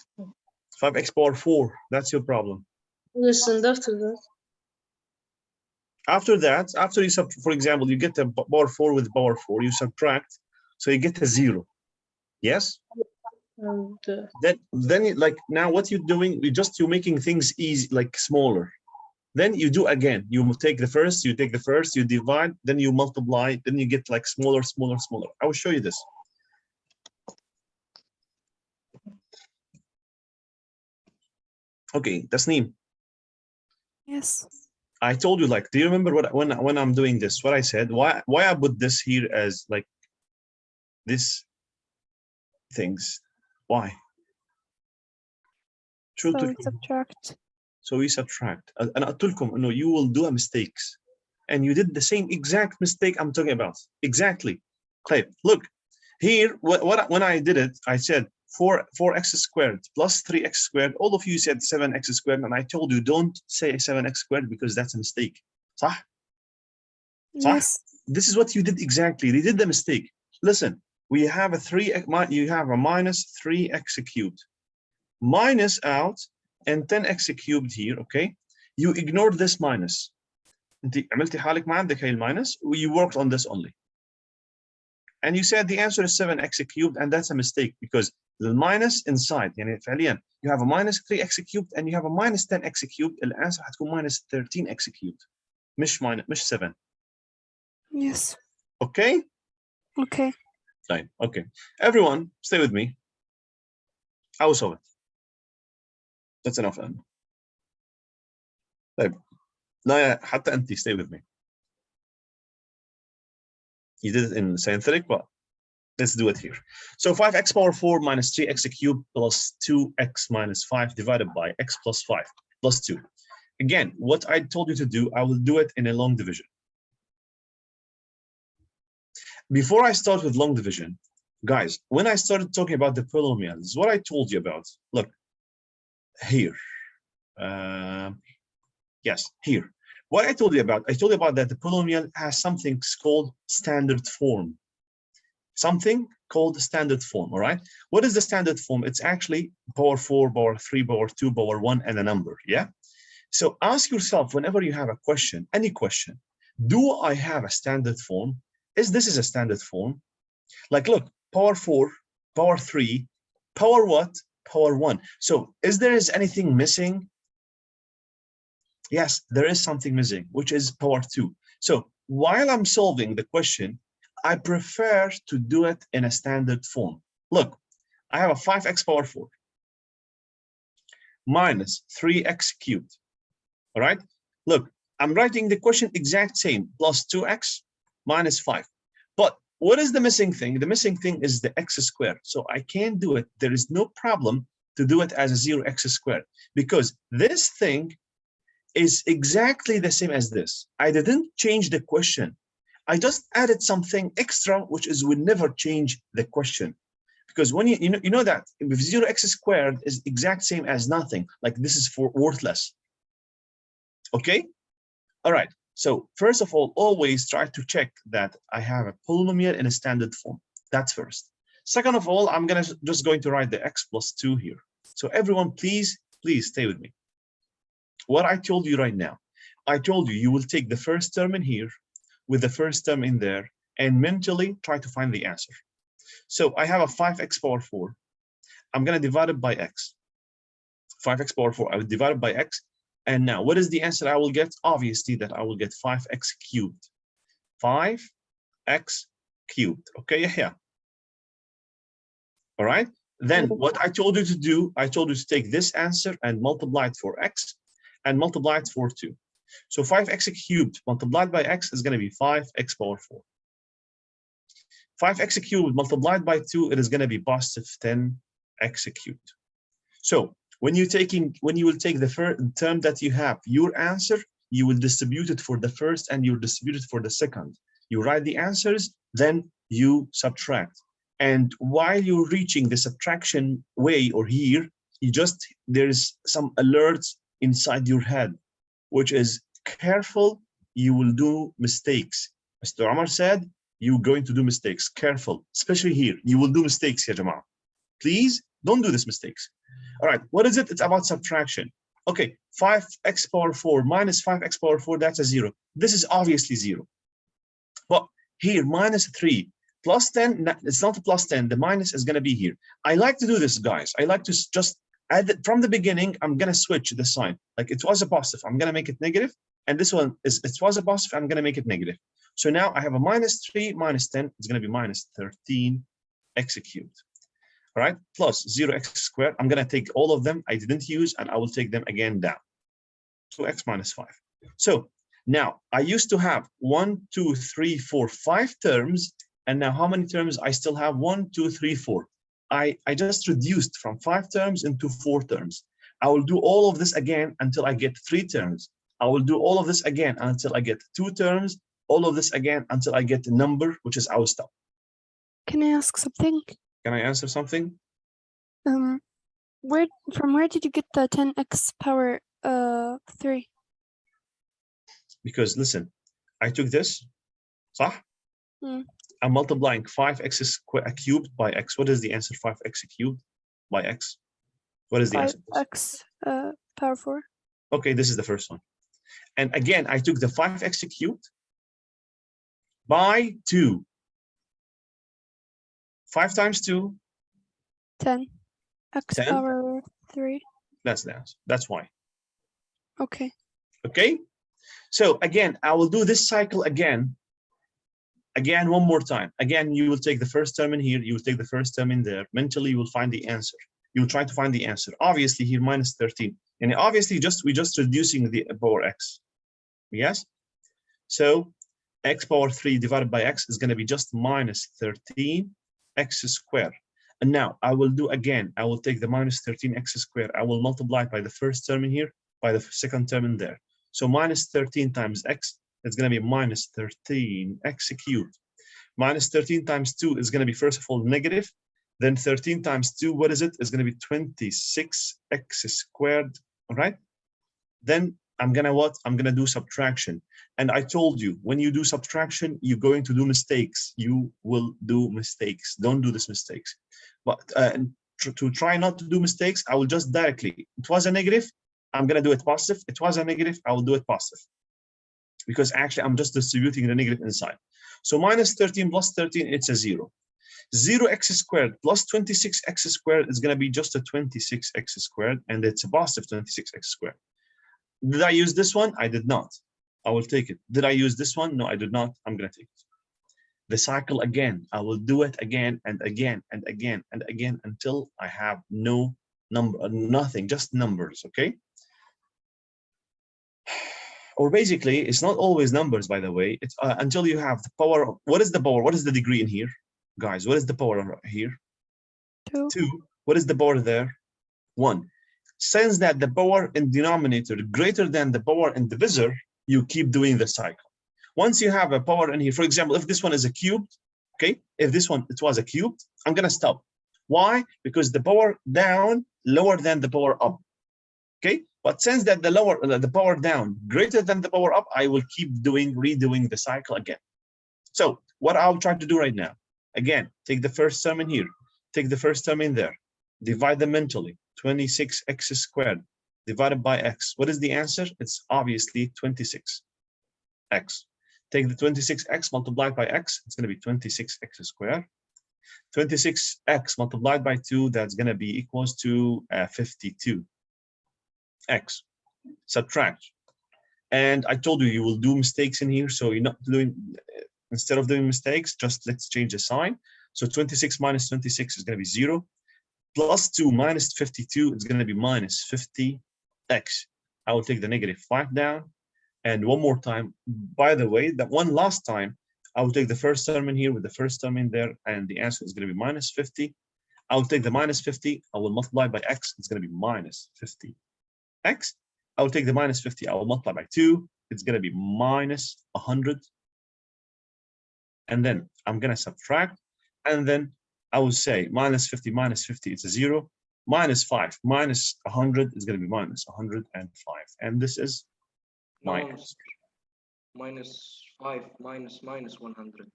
A: 5x power 4. That's your problem.
C: Yes, and after that,
A: After that, after you for example, you get a power 4 with power 4, you subtract, so you get a 0. Yes?
C: and
A: Then like now what you're doing, you're making things easy, like smaller. Then you do again. You take the first, you divide, then you multiply, then you get like smaller. I will show you this. Okay, Tasneem.
E: Yes.
A: I told you, like, do you remember when I'm doing this, what I said? Why I put this here as like this things? Why?
E: So we subtract.
A: So we subtract. أنا قلت لكم إنه you will do a mistakes, and you did the same exact mistake I'm talking about. Exactly. Okay, look here. When I did it, I said 4x squared plus 3x squared. All of you said 7x squared, and I told you don't say 7x squared because that's a mistake. صح?
E: Yes.
A: This is what you did exactly. They did the mistake. Listen, we have you have a minus 3x cubed. Minus out and 10x cubed here, okay? You ignored this minus. انت عملتي حالك ما عندك هاي الماينس. You worked on this only. And you said the answer is 7x cubed, and that's a mistake because the minus inside يعني فعليا you have a minus 3x cubed and you have a minus 10x cubed. الانسر حتكون minus 13x cubed. مش 7.
E: Yes.
A: Okay?
E: Okay.
A: Fine. Okay. Everyone, stay with me. I will solve it. That's enough. طيب. لا حتى أنت stay with me. You did it in synthetic, but let's do it here. So 5x power 4 minus 3x cubed plus 2x minus 5 divided by x plus 5 plus 2. Again, what I told you to do, I will do it in a long division. Before I start with long division, guys, when I started talking about the polynomials, what I told you about, look, here. Yes, here. What I told you about that the polynomial has something called standard form. Something called standard form, all right? What is the standard form? It's actually power 4, power 3, power 2, power 1, and a number, yeah? So ask yourself whenever you have a question, any question, do I have a standard form? This is a standard form? Like, look, power 4, power 3, power what? Power 1. So there is anything missing? Yes, there is something missing, which is power 2. So while I'm solving the question, I prefer to do it in a standard form. Look, I have a 5x power 4 minus 3x cubed. All right? Look, I'm writing the question exact same, plus 2x minus 5. But what is the missing thing? The missing thing is the x squared. So I can't do it. There is no problem to do it as a 0x squared because this thing is exactly the same as this. I didn't change the question. I just added something extra, which is will never change the question. Because when you know that if 0x squared is exact same as nothing, like this is for worthless. Okay? All right. So first of all, always try to check that I have a polynomial in a standard form. That's first. Second of all, I'm just going to write the x plus 2 here. So everyone, please stay with me. What I told you right now, I told you will take the first term in here with the first term in there and mentally try to find the answer. So I have a 5x power 4. I'm going to divide it by x. 5x power 4, I will divide it by x. And now, what is the answer I will get? Obviously, that I will get 5x cubed. 5x cubed. Okay, yeah. All right. Then what I told you to do, I told you to take this answer and multiply it for x and multiply it for 2. So 5x cubed multiplied by x is going to be 5x power 4. 5x cubed multiplied by 2, it is going to be positive 10x cubed. So when you will take the first term that you have, your answer, you will distribute it for the first and you distribute it for the second. You write the answers, then you subtract. And while you're reaching the subtraction way or here, there's some alerts inside your head, which is careful, you will do mistakes. Mr. Omar said, you're going to do mistakes. Careful, especially here. You will do mistakes, ya Jama'ah. Please don't do these mistakes. All right, what is it? It's about subtraction. Okay, 5x power 4 minus 5x power 4, that's a 0. This is obviously 0. But here, minus 3 plus 10, it's not a plus 10. The minus is going to be here. I like to do this, guys. I like to just add it from the beginning. I'm going to switch the sign. Like it was a positive, I'm going to make it negative. And this one is, it was a positive, I'm going to make it negative. So now I have a minus 3 minus 10. It's going to be minus 13x cubed. All right, plus 0x squared. I'm going to take all of them I didn't use, and I will take them again down. 2x minus 5. So now I used to have 1, 2, 3, 4, 5 terms. And now how many terms I still have? 1, 2, 3, 4. I just reduced from 5 terms into 4 terms. I will do all of this again until I get 3 terms. I will do all of this again until I get 2 terms. All of this again until I get a number, which is I will stop.
E: Can I ask something?
A: Can I answer something?
E: From where did you get the 10x power 3?
A: Because listen, I took this, صح? I'm multiplying 5x cubed by x. What is the answer? 5x cubed by x. What is the answer?
E: 5x power 4.
A: Okay, this is the first one. And again, I took the 5x cubed by 2. 5 times 2.
E: 10. X
A: 10.
E: power 3.
A: That's the answer. That's why.
E: Okay.
A: Okay. So again, I will do this cycle again. Again, one more time. Again, you will take the first term in here. You will take the first term in there. Mentally, you will find the answer. You will try to find the answer. Obviously, here minus 13. And obviously, we're just reducing the power x. Yes. So x power 3 divided by x is going to be just minus 13 x squared. And now I will do again. I will take the minus 13 x squared. I will multiply it by the first term in here, by the second term in there. So minus 13 times x, it's going to be minus 13 x cubed. Minus 13 times 2 is going to be, first of all, negative. Then 13 times 2, what is it? It's going to be 26x squared, all right? Then I'm going to what? I'm going to do subtraction. And I told you, when you do subtraction, you're going to do mistakes. You will do mistakes. Don't do these mistakes. But to try not to do mistakes, I will just directly, it was a negative, I'm going to do it positive. It was a negative, I will do it positive. Because actually, I'm just distributing the negative inside. So minus 13 plus 13, it's a 0. 0x squared plus 26x squared is going to be just a 26x squared, and it's a positive 26x squared. Did I use this one? I did not. I will take it. Did I use this one? No, I did not. I'm going to take it. The cycle again. I will do it again and again and again and again until I have no number, nothing, just numbers, okay? Or basically, it's not always numbers, by the way. It's until you have the power. What is the power? What is the degree in here? Guys, what is the power here?
E: 2.
A: 2. What is the power there? 1. Since that the power in denominator greater than the power in divisor, you keep doing the cycle. Once you have a power in here, for example, if this one is a cubed, okay, if this one, it was a cubed, I'm going to stop. Why? Because the power down lower than the power up, okay? But since that the power down greater than the power up, I will keep redoing the cycle again. So what I'll try to do right now, again, take the first term in here, take the first term in there, divide them mentally, 26x squared divided by x. What is the answer? It's obviously 26x. Take the 26x multiplied by x, it's going to be 26x squared. 26x multiplied by 2, that's going to be equals to 52x. Subtract. And I told you will do mistakes in here, so you're not doing, instead of doing mistakes, just let's change the sign. So 26 minus 26 is going to be 0. Plus 2 minus 52 is going to be minus 50x. I will take the negative 5 down. And one more time, by the way, that one last time, I will take the first term in here with the first term in there, and the answer is going to be minus 50. I will take the minus 50, I will multiply by x, it's going to be minus 50x. I will take the minus 50, I will multiply by 2, it's going to be minus 100. And then I'm going to subtract, and then I will say minus 50 minus 50, it's a 0. Minus 5 minus 100 is going to be minus 105. And this is my answer.
D: minus 5 minus 100.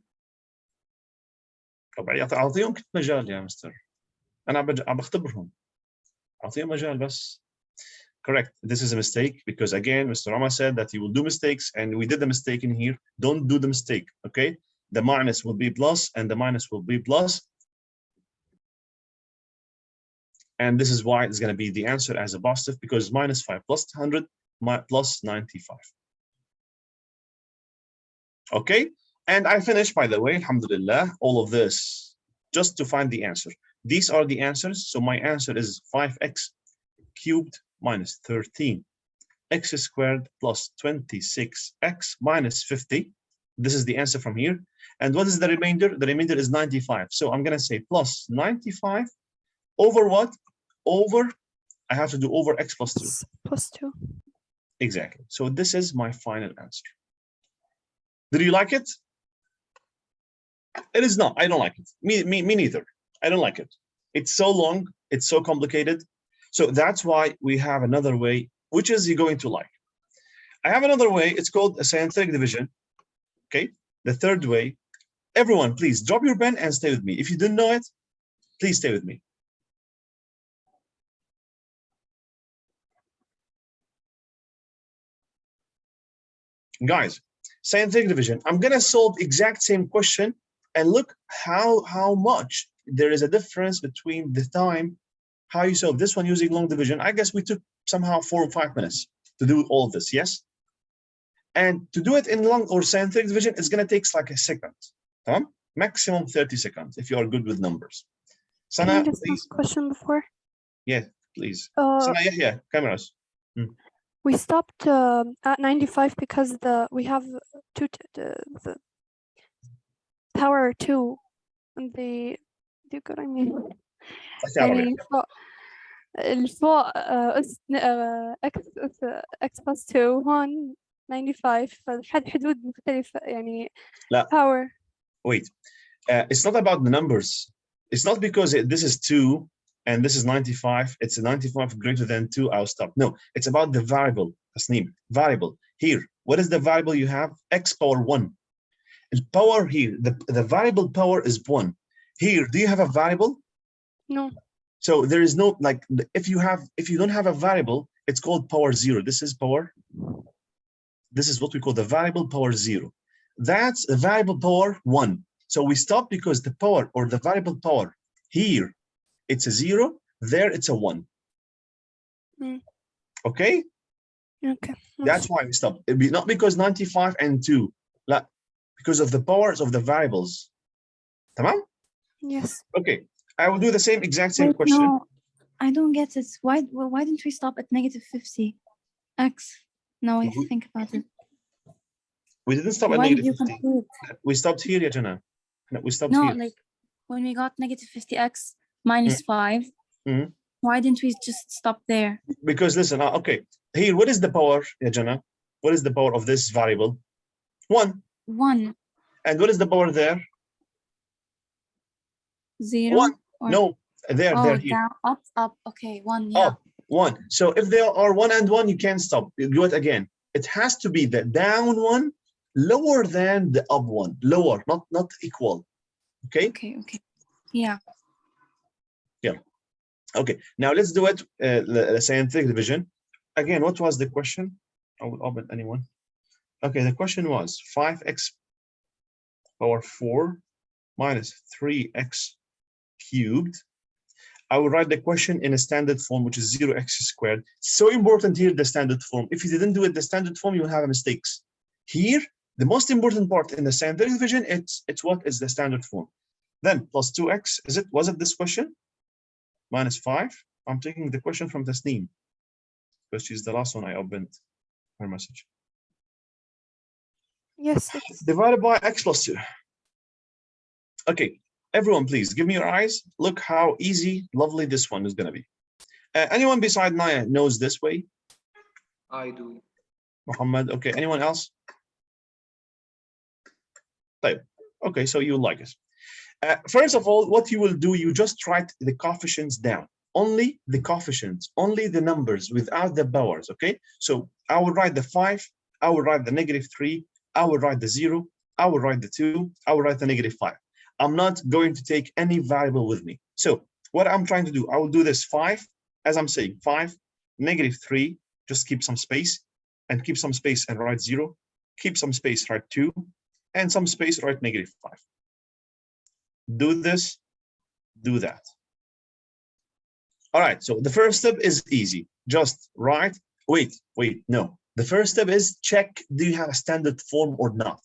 A: طبعا اعطيهم مجال يا مستر. انا عم بختبرهم. اعطيهم مجال بس. Correct. This is a mistake because again, Mr. Rama said that he will do mistakes, and we did the mistake in here. Don't do the mistake. Okay. The minus will be plus, and the minus will be plus. And this is why it's going to be the answer as a positive, because minus 5 plus 100 plus 95. Okay, and I finished, by the way, alhamdulillah, all of this just to find the answer. These are the answers. So my answer is 5x cubed minus 13, x squared plus 26x minus 50. This is the answer from here. And what is the remainder? The remainder is 95. So I'm going to say plus 95 over what? Over I have to do over x plus 2.
E: Plus 2.
A: Exactly. So this is my final answer. Did you like it? It is not. I don't like it. Me neither. I don't like it. It's so long. It's so complicated. So that's why we have another way, which is you're going to like. I have another way. It's called a scientific division. Okay. The third way. Everyone, please drop your pen and stay with me. If you didn't know it, please stay with me. Guys, scientific division. I'm gonna solve exact same question and look how much there is a difference between the time how you solve this one using long division. I guess we took somehow 4 or 5 minutes to do all of this, yes? And to do it in long or scientific division, it's gonna take like a second. Maximum 30 seconds if you are good with numbers.
E: Can I
A: Sana,
E: just
A: please.
E: ask a question before?
A: Yeah, please. Sana, yeah, cameras.
E: We stopped at 95 because we have the power 2 and do you get what I mean? يعني الفوق x plus 2 هون 95 فالحد حدود مختلفة يعني
A: لا.
E: power.
A: Wait, it's not about the numbers. It's not because this is 2 and this is 95. It's a 95 greater than 2. I'll stop. No, it's about the variable. Tasneem, variable. Here, what is the variable you have? X power 1. The power here, the variable power is 1. Here, do you have a variable?
E: No.
A: So there is no, like, if you don't have a variable, it's called power 0. This is what we call the variable power 0. That's a variable power 1. So we stop because the power or the variable power here, it's a 0. There, it's a 1. Okay?
E: Okay.
A: That's why we stop. Not because 95 and 2. Like, because of the powers of the variables. Tamam?
E: Yes.
A: Okay. I will do the exact same
G: Wait,
A: question.
G: no, I don't get it. Why didn't we stop at negative 50 x? Now I think about it.
A: We didn't stop at
G: Why did
A: negative
G: you
A: 50.
G: complete?
A: We stopped here, ya Jana. No, we stopped
G: No,
A: here.
G: like when we got negative 50x minus 5, why didn't we just stop there?
A: Because listen, okay. Here, what is the power, ya Jana? What is the power of this variable? 1.
G: 1.
A: And what is the power there?
G: 0.
A: 1. No, there,
G: here.
A: here.
G: Down, up. Okay, 1, yeah.
A: Up, 1. So if there are 1 and 1, you can't stop. You do it again. It has to be the down one lower than the up one. Lower, not equal. Okay?
G: Okay. Yeah.
A: Yeah. Okay, now let's do it, the scientific division. Again, what was the question? I will open anyone. Okay, the question was 5x power 4 minus 3x cubed. I will write the question in a standard form, which is 0x squared. So important here, the standard form. If you didn't do it the standard form, you will have mistakes. Here, the most important part in the scientific division, it's what is the standard form. Then plus 2x, was it this question? Minus 5. I'm taking the question from Tasneem because she's the last one I opened her message.
E: Yes.
A: Divided by x plus 2. Okay, everyone, please give me your eyes. Look how easy, lovely this one is going to be. Anyone beside Naya knows this way?
D: I do.
A: Muhammad, okay. Anyone else? Okay, so you like it. First of all, what you will do, you just write the coefficients down. Only the coefficients, only the numbers without the powers, okay? So I will write the 5, I will write the negative 3, I will write the 0, I will write the 2, I will write the negative 5. I'm not going to take any variable with me. So what I'm trying to do, I will do this 5, as I'm saying, 5, negative 3, just keep some space, and keep some space and write 0, keep some space, write 2, and some space, write negative 5. Do this, do that. All right, so the first step is easy. Just write, wait, no. The first step is check, do you have a standard form or not?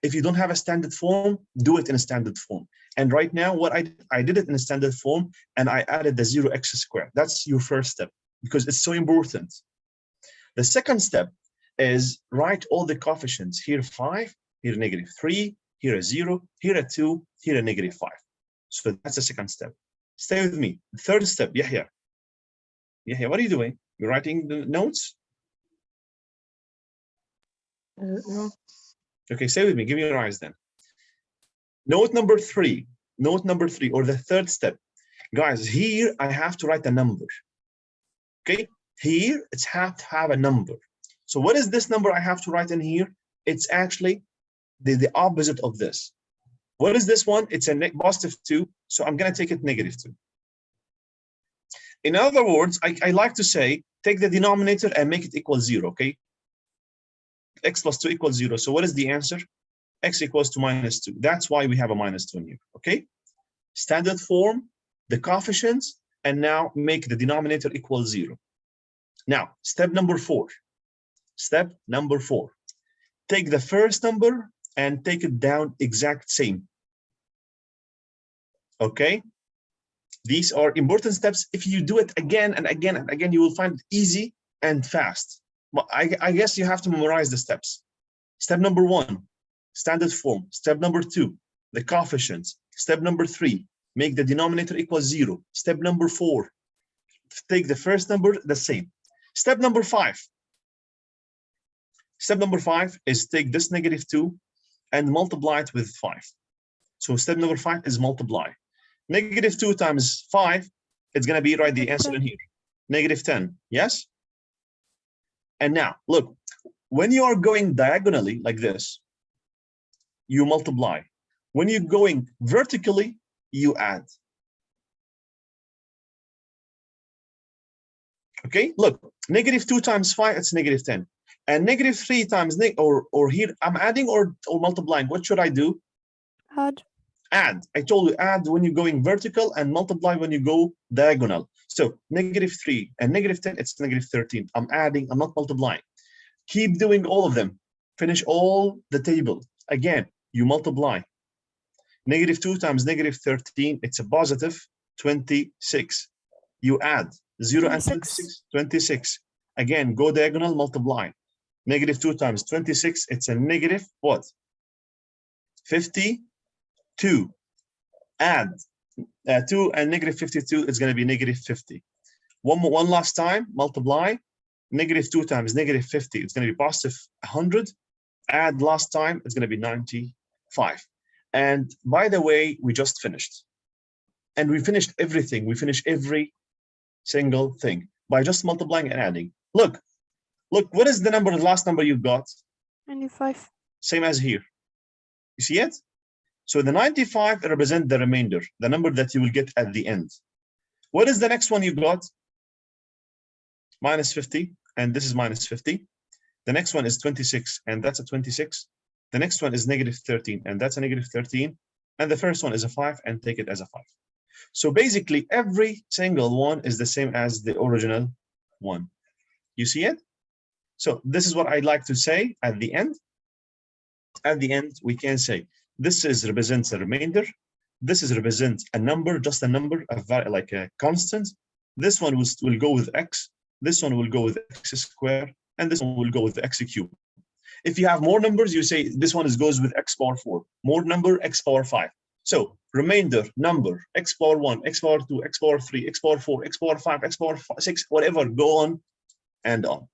A: If you don't have a standard form, do it in a standard form. And right now, what I did it in a standard form, and I added the 0x squared. That's your first step, because it's so important. The second step is write all the coefficients. Here 5, here negative 3, here a 0, here a 2, here a negative 5. So that's the second step. Stay with me. The third step, Yahya. Yeah, what are you doing? You're writing the notes?
C: No.
A: Okay, stay with me. Give me your eyes then. Note number 3. Note number 3, or the third step. Guys, here I have to write a number. Okay, here it's have to have a number. So what is this number I have to write in here? It's actually the opposite of this. What is this one? It's a positive 2, so I'm going to take it negative 2. In other words, I like to say, take the denominator and make it equal 0, okay? X plus 2 equals 0. So what is the answer? X equals to minus 2. That's why we have a minus 2 in here, okay? Standard form, the coefficients, and now make the denominator equal 0. Now, step number 4. Step number 4. Take the first number and take it down exact same. Okay? These are important steps. If you do it again and again and again, you will find it easy and fast. But I guess you have to memorize the steps. Step number 1, standard form. Step number 2, the coefficients. Step number 3, make the denominator equal 0. Step number 4, take the first number the same. Step number 5. Step number 5 is take this negative 2 and multiply it with 5. So step number 5 is multiply. Negative 2 times 5, it's going to be right the answer in here. Negative 10, yes? And now, look, when you are going diagonally like this, you multiply. When you're going vertically, you add. Okay, look, negative 2 times 5, it's negative 10. And negative 3 times, or here, I'm adding or multiplying. What should I do?
E: Add.
A: Add. I told you add when you're going vertical and multiply when you go diagonal. So negative 3 and negative 10, it's negative 13. I'm adding, I'm not multiplying. Keep doing all of them. Finish all the table. Again, you multiply. Negative 2 times negative 13, it's a positive 26. You add 0 and 26, 26. Again, go diagonal, multiply. Negative 2 times 26, it's a negative what? 52. Add 2 and negative 52 is going to be negative 50. One last time, multiply. Negative 2 times negative 50, it's going to be positive 100. Add last time, it's going to be 95. And by the way, we just finished. And we finished everything. We finished every single thing by just multiplying and adding. Look, what is the number, the last number you got?
E: 95.
A: Same as here. You see it? So the 95 represents the remainder, the number that you will get at the end. What is the next one you got? Minus 50, and this is minus 50. The next one is 26, and that's a 26. The next one is negative 13, and that's a negative 13. And the first one is a 5, and take it as a 5. So basically, every single one is the same as the original one. You see it? So this is what I'd like to say at the end. At the end, we can say, this is represents a remainder. This is represents a number, just a number, like a constant. This one will go with x. This one will go with x squared, and this one will go with x cubed. If you have more numbers, you say this one goes with x power 4. More number, x power 5. So remainder, number, x power 1, x power 2, x power 3, x power 4, x power 5, x power 6, whatever, go on and on.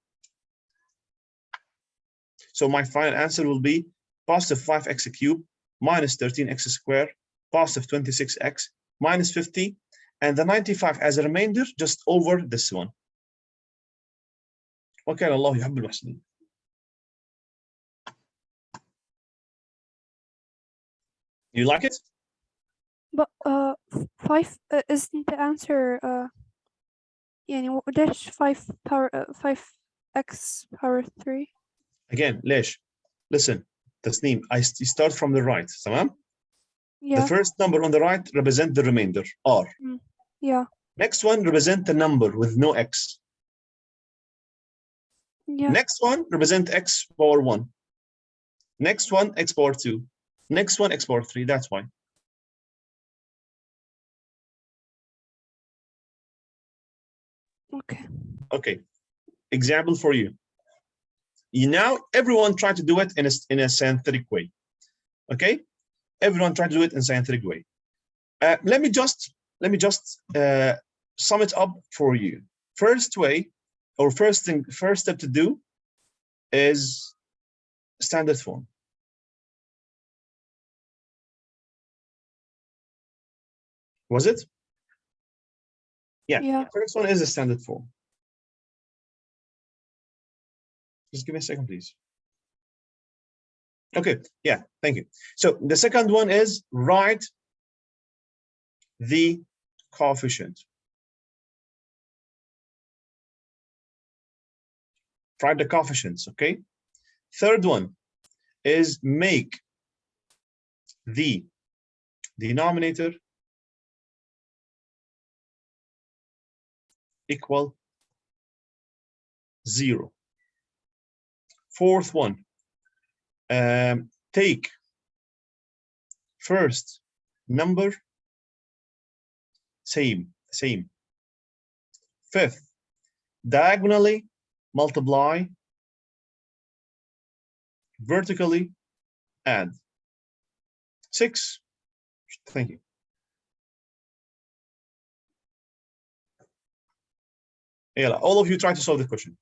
A: So my final answer will be positive 5x cubed minus 13x squared, positive 26x minus 50, and the 95 as a remainder just over this one. وكان الله يحب المحسنين. You like it?
E: But 5 isn't the answer. يعني dash 5 power 5x power 3.
A: Again, ليش? Listen, Tasneem, you start from the right, تمام?
E: Yeah.
A: The first number on the right represent the remainder, R.
E: Yeah.
A: Next one represent the number with no x.
E: Yeah.
A: Next one represent x power 1. Next one, x power 2. Next one, x power 3. That's why.
E: Okay.
A: Okay. Example for you. Now everyone try to do it in a scientific way. Okay? Everyone try to do it in a scientific way. Let me just sum it up for you. first way or first step to do is standard form. Was it? Yeah. First one is a standard form. Just give me a second, please. Okay, yeah, thank you. So the second one is write the coefficient. Write the coefficients, okay? Third one is make the denominator equal 0. Fourth one, take first number, same. Fifth, diagonally multiply, vertically add. 6, thank you. Yeah, all of you try to solve the question.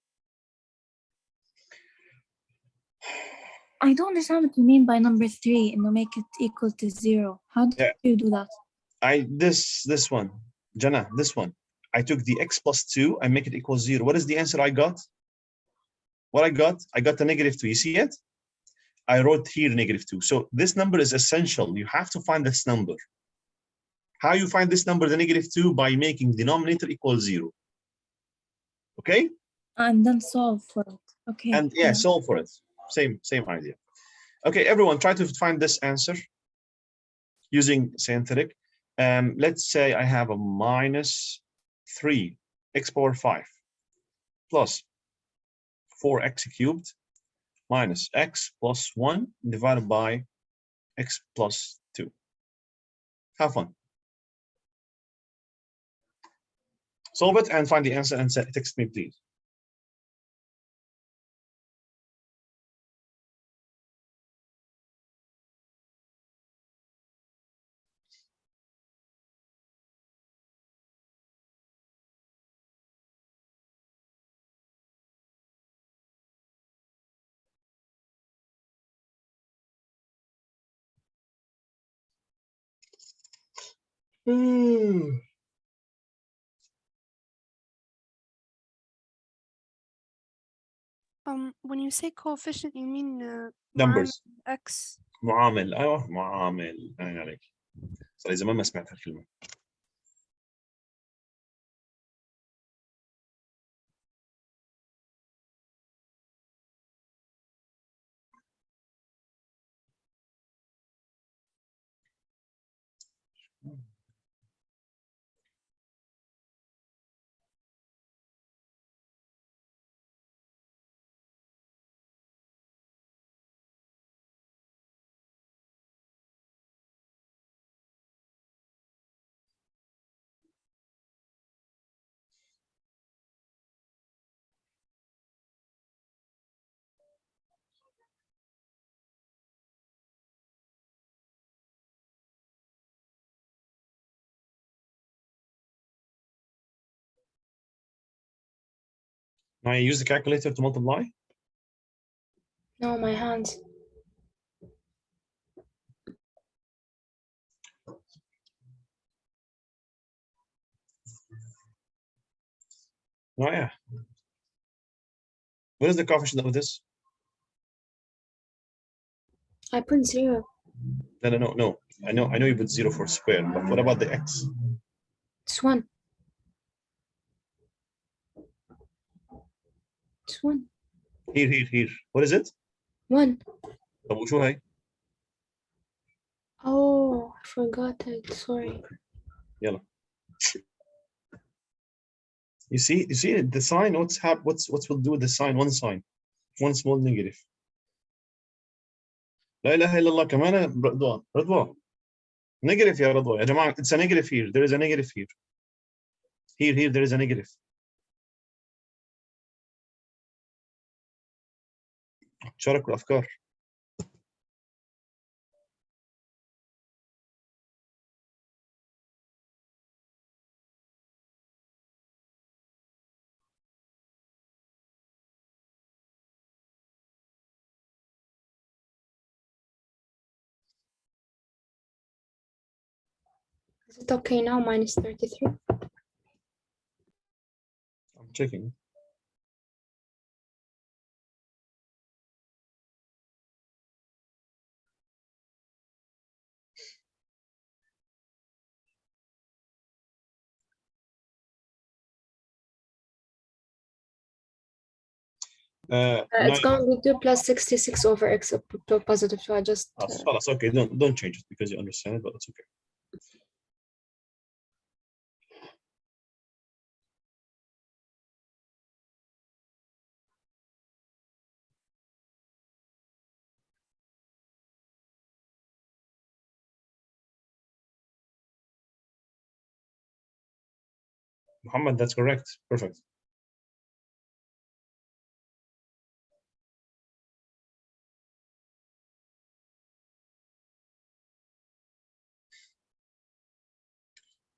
G: I don't understand what you mean by number 3 and make it equal to 0. How do you do that?
A: This one, Jana, this one. I took the x plus 2, I make it equal 0. What is the answer I got? What I got the -2. You see it? I wrote here -2. So this number is essential. You have to find this number. How you find this number, the -2, by making denominator equal 0. Okay?
G: And then solve for it. Okay.
A: And yeah, solve for it. Same idea. Okay, everyone, try to find this answer using synthetic. Let's say I have a -3 x power 5 plus 4x cubed minus x plus 1 divided by x plus 2. Have fun. Solve it and find the answer and text me, please.
E: When you say coefficient, you mean
A: numbers.
E: x.
A: معامل. ايوه معامل. عليك. صار زمان ما سمعت هالكلمه. Now I use the calculator to multiply.
B: No, my hands.
A: Oh yeah. What is the coefficient of this?
B: I put 0.
A: No. I know you put 0 for square, but what about the x?
B: It's 1. It's 1.
A: Here. What is it?
B: 1.
A: طب وشو هي؟
B: Oh, I forgot it. Sorry.
A: يلا. You see the sign. What will do with the sign? One sign, one small negative. لا إله إلا الله. كمان رضوان. Negative يا رضوان. يا جماعة, it's a negative here. There is a negative here. Here there is a negative. شاركوا الأفكار.
B: Is it okay now? Minus 33.
A: I'm checking.
B: It's going to be 2 plus 66 over x up to positive 2. I just
A: خلاص okay, don't change it because you understand it, but it's okay. Muhammad, that's correct. Perfect.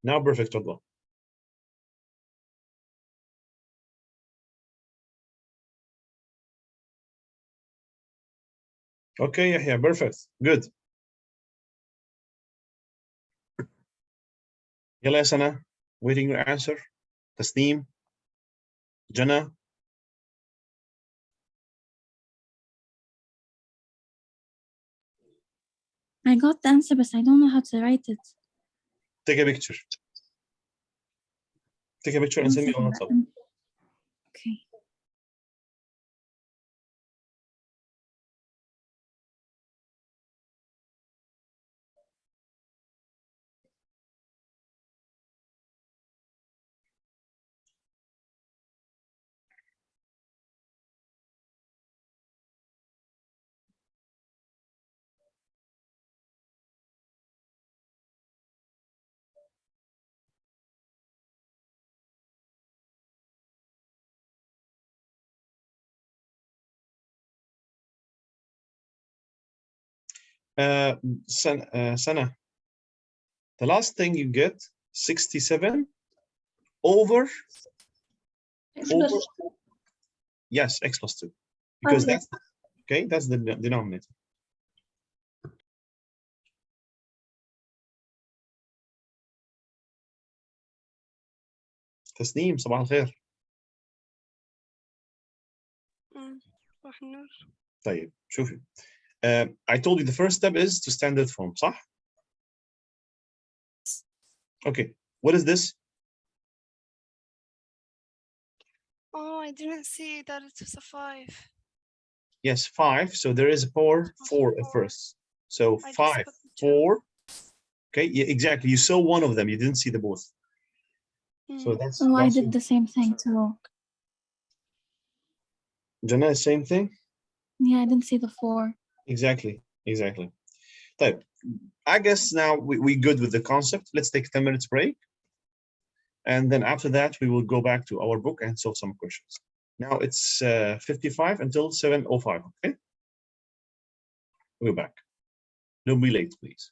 A: Now perfect, Allah. Okay, yeah, perfect. Good. يلا يا سنة. Waiting your answer. Tasneem. Jana.
G: I got the answer, but I don't know how to write it.
A: Take a picture. Take a picture and send me on WhatsApp.
G: Okay.
A: Sana, the last thing you get 67 over
F: X
A: over
F: plus
A: yes, x plus 2, because
F: Okay.
A: that's okay, that's the denominator. تسنيم صباح الخير.
E: صباح النور.
A: طيب شوفي. I told you the first step is to standard form, صح؟ Okay, what is this?
E: Oh, I didn't see that it was a 5.
A: Yes, 5. So there is a power 4 at first. So
E: I just
A: 5,
E: put the
A: 4. Okay, yeah, exactly. You saw one of them. You didn't see the both. So that's
G: Oh, I
A: that's
G: did the same thing too.
A: Jana, same thing.
G: Yeah, I didn't see the 4.
A: Exactly. طيب, I guess now we good with the concept. Let's take a 10 minutes break. And then after that, we will go back to our book and solve some questions. Now it's 55 until 7:05. Okay, we're back. Don't be late, please.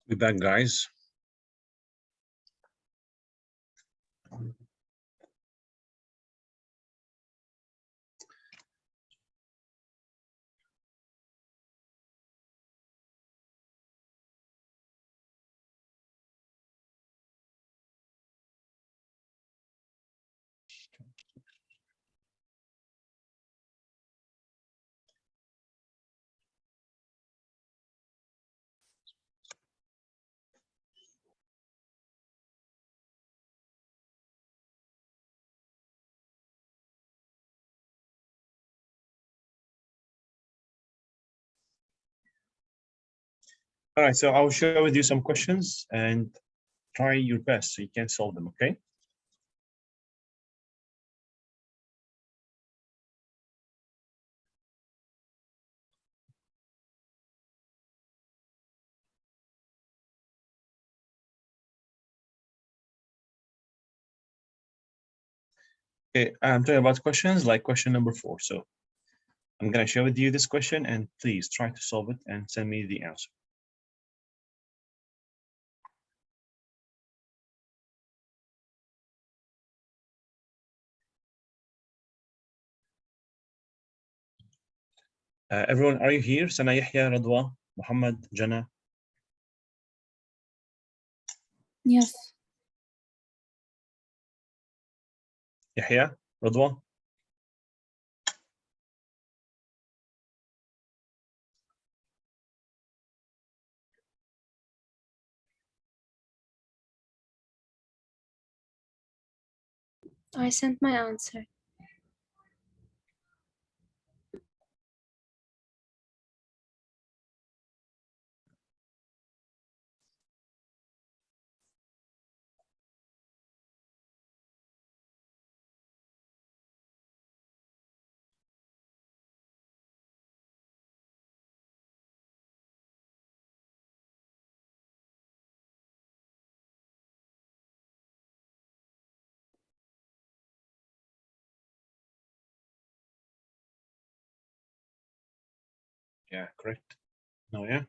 A: We're back, guys. All right, so I will share with you some questions and try your best so you can solve them, okay? Okay, I'm talking about questions like question number 4. So I'm gonna share with you this question and please try to solve it and send me the answer. Everyone, are you here? Sana, Yahya, Radwa, Muhammad, Jana?
G: Yes.
A: Yahya, Radwa?
B: I sent my answer.
A: Yeah, correct. No, yeah.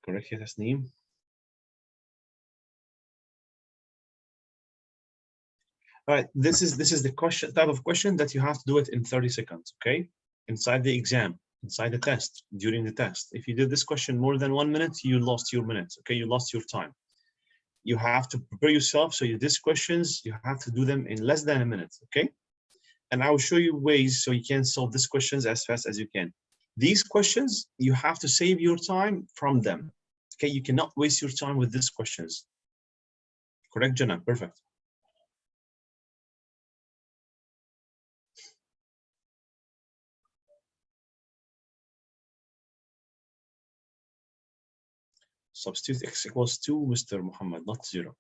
A: Correct, yeah, Tasneem. All right, this is the question type of question that you have to do it in 30 seconds, okay? Inside the exam, inside the test, during the test. If you did this question more than 1 minute, you lost your minutes, okay? You lost your time. You have to prepare yourself, so these questions, you have to do them in less than a minute, okay? And I will show you ways so you can solve these questions as fast as you can. These questions, you have to save your time from them, okay? You cannot waste your time with these questions. Correct, Jana? Perfect. Substitute x equals 2, Mr. Muhammad, not 0.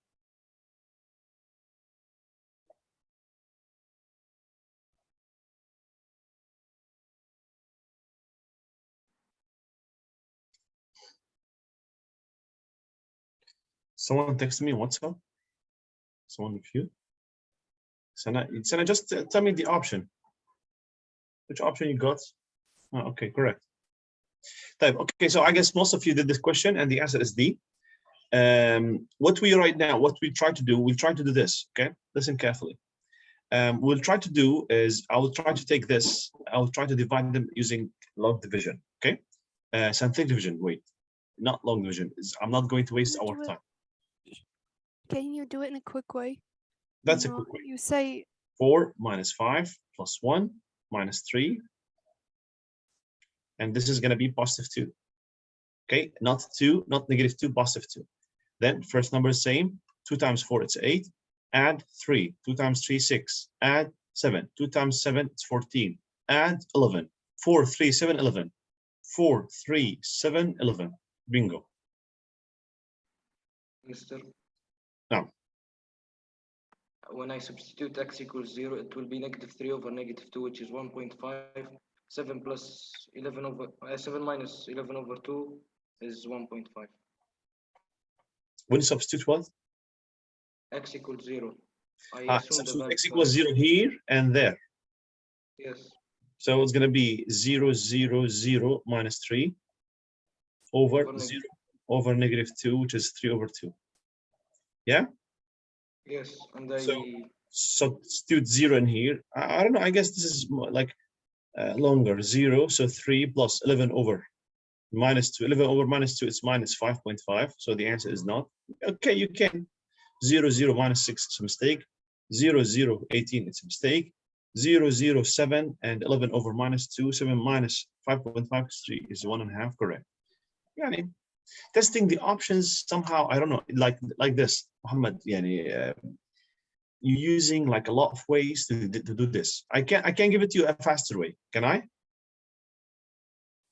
A: Someone text me on WhatsApp. Someone with you. Sana, just tell me the option. Which option you got? Oh, okay, correct. Okay, so I guess most of you did this question and the answer is D. What we try to do, we'll try to do this, okay? Listen carefully. We'll try to do is, I will try to take this, I will try to divide them using log division, okay? Synthetic division, wait, not log division. I'm not going to waste our time.
E: Can you do it in a quick way?
A: That's a quick way.
E: You say
A: 4 minus 5 plus 1 minus 3. And this is going to be positive 2. Okay, not 2, not negative 2, positive 2. Then first number is same. 2 times 4, it's 8. Add 3. 2 times 3, 6. Add 7. 2 times 7, it's 14. Add 11. 4, 3, 7, 11. 4, 3, 7, 11. Bingo.
D: Mr.
A: Now.
D: When I substitute x equals 0, it will be negative 3 over negative 2, which is 1.5. 7 plus 11 over 7 minus 11 over 2 is 1.5.
A: When you substitute what?
D: X equals 0. I assume
A: substitute x equals 0 here and there.
D: Yes.
A: So it's going to be 0, 0, 0 minus 3 over 0, over -2, which is 3/2. Yeah?
D: Yes, and
A: So substitute 0 in here. I don't know, I guess this is like longer. 0, so 3 plus 11 over -2. 11 over -2 is -5.5. So the answer is not. Okay, you can. 0, 0, -6 is a mistake. 0, 0, 18, it's a mistake. 0, 0, 7, and 11 over -2. 7 minus 5.5 is 3 is 1.5, correct. Yani, testing the options somehow, I don't know, like this, Muhammad, you're using like a lot of ways to do this. I can give it to you a faster way. Can I?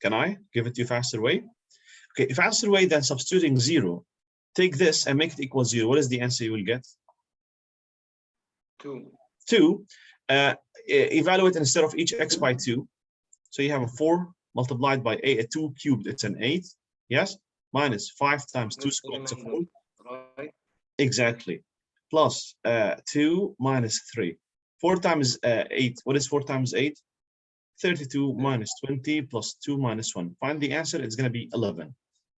A: Can I give it to you a faster way? Okay, faster way than substituting 0. Take this and make it equal 0. What is the answer you will get?
D: 2.
A: 2. Evaluate instead of each x by 2. So you have a 4 multiplied by a 2 cubed, it's an 8. Yes? Minus 5 times 2 squared, it's a 4.
D: Right.
A: Exactly. Plus 2 minus 3. 4 times 8. What is 4 times 8? 32 minus 20 plus 2 minus 1. Find the answer. It's going to be 11.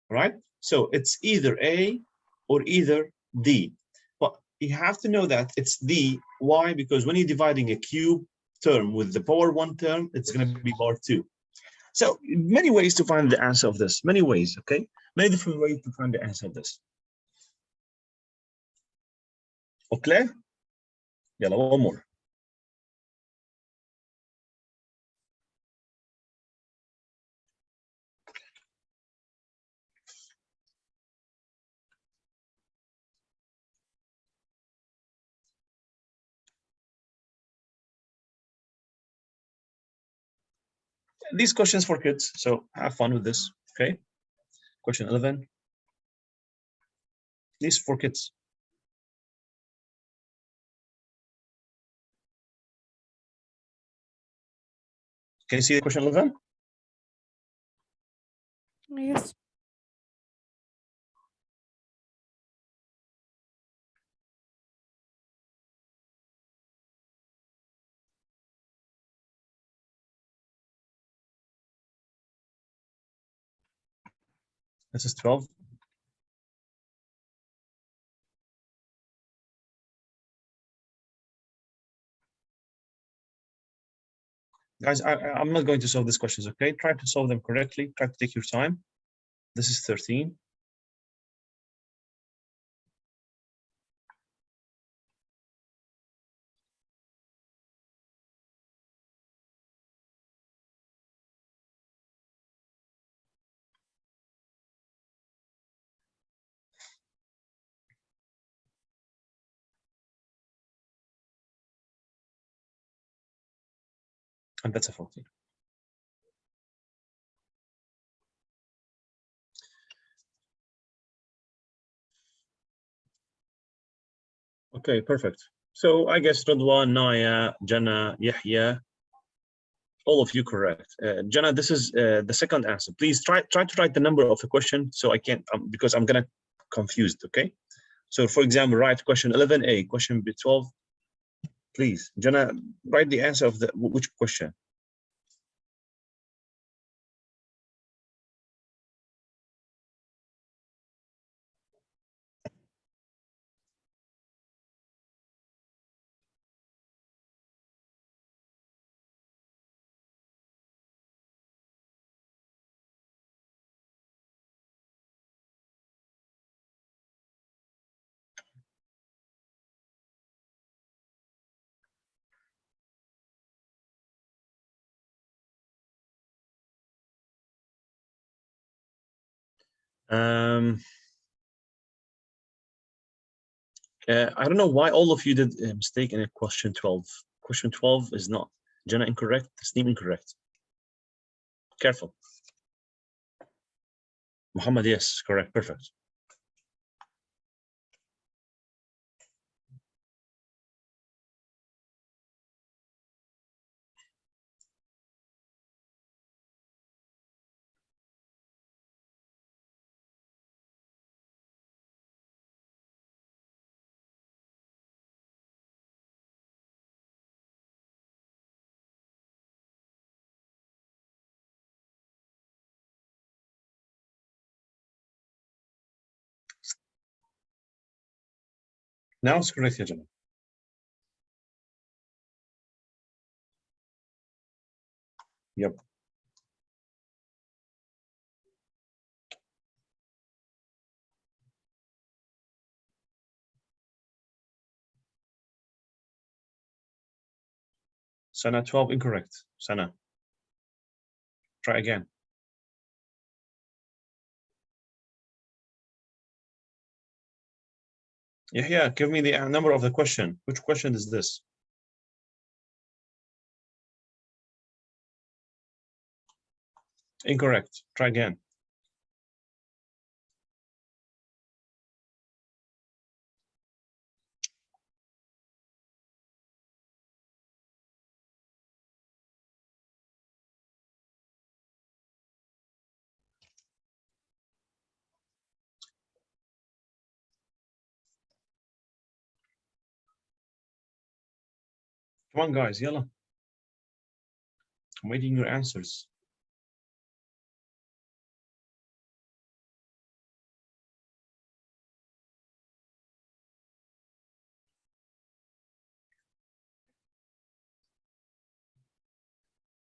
A: Right? So it's either A or either D. But you have to know that it's D. Why? Because when you're dividing a cube term with the power 1 term, it's going to be power 2. So many ways to find the answer of this. Many ways, okay? Many different ways to find the answer of this. Okay? Yalla, one more. These questions for kids, so have fun with this, okay? Question 11. These for kids. Can you see question 11?
E: Yes.
A: This is 12. Guys, I'm not going to solve these questions, okay? Try to solve them correctly. Try to take your time. This is 13. And that's a 14. Okay, perfect. So I guess Radwan, Naya, Jana, Yahya, all of you correct. Jana, this is the second answer. Please try to write the number of the question so I can't, because I'm gonna confused, okay? So for example, write question 11A, question B12. Please, Jana, write the answer of which question? I don't know why all of you did a mistake in a question 12. Question 12 is not. Jana incorrect, Tasneem incorrect. Careful. Muhammad, yes, correct, perfect. Now it's correct, يا جماعة. Yep. Sana 12 incorrect. Sana. Try again. Yeah, give me the number of the question. Which question is this? Incorrect. Try again. Come on, guys. Yalla. I'm waiting your answers.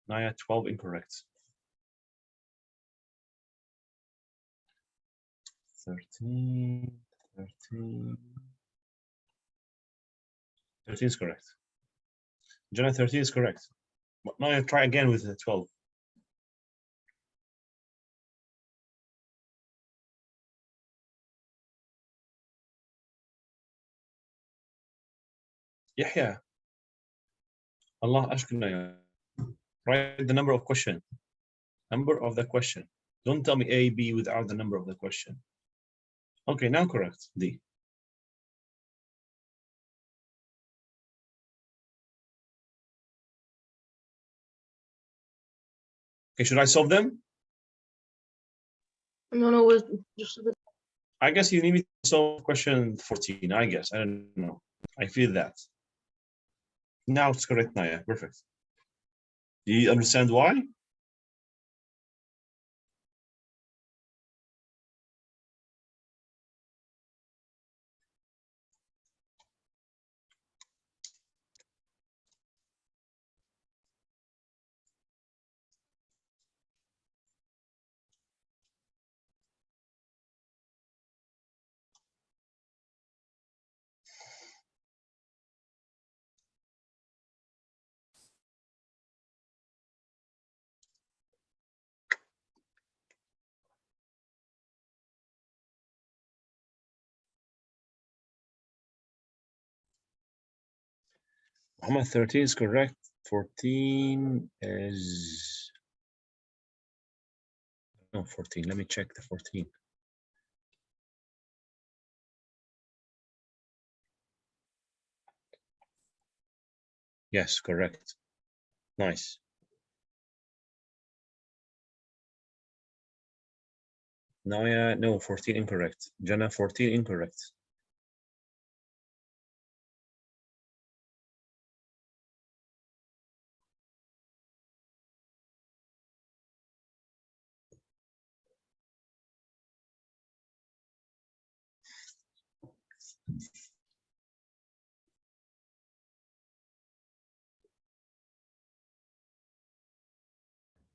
A: Naya 12 incorrect. 13 is correct. Jenna 13 is correct. But Naya, try again with the 12. Yahya. Allah ashkuna. Write the number of question. Number of the question. Don't tell me A, B without the number of the question. Okay, now correct. D. Okay, should I solve them?
C: No, wait, just a bit.
A: I guess you need me to solve question 14, I guess. I don't know. I feel that. Now it's correct, Naya. Perfect. Do you understand why? Muhammad 13 is correct. 14 is no 14. Let me check the 14. Yes, correct. Nice. Naya, no, 14 incorrect. Jana, 14 incorrect.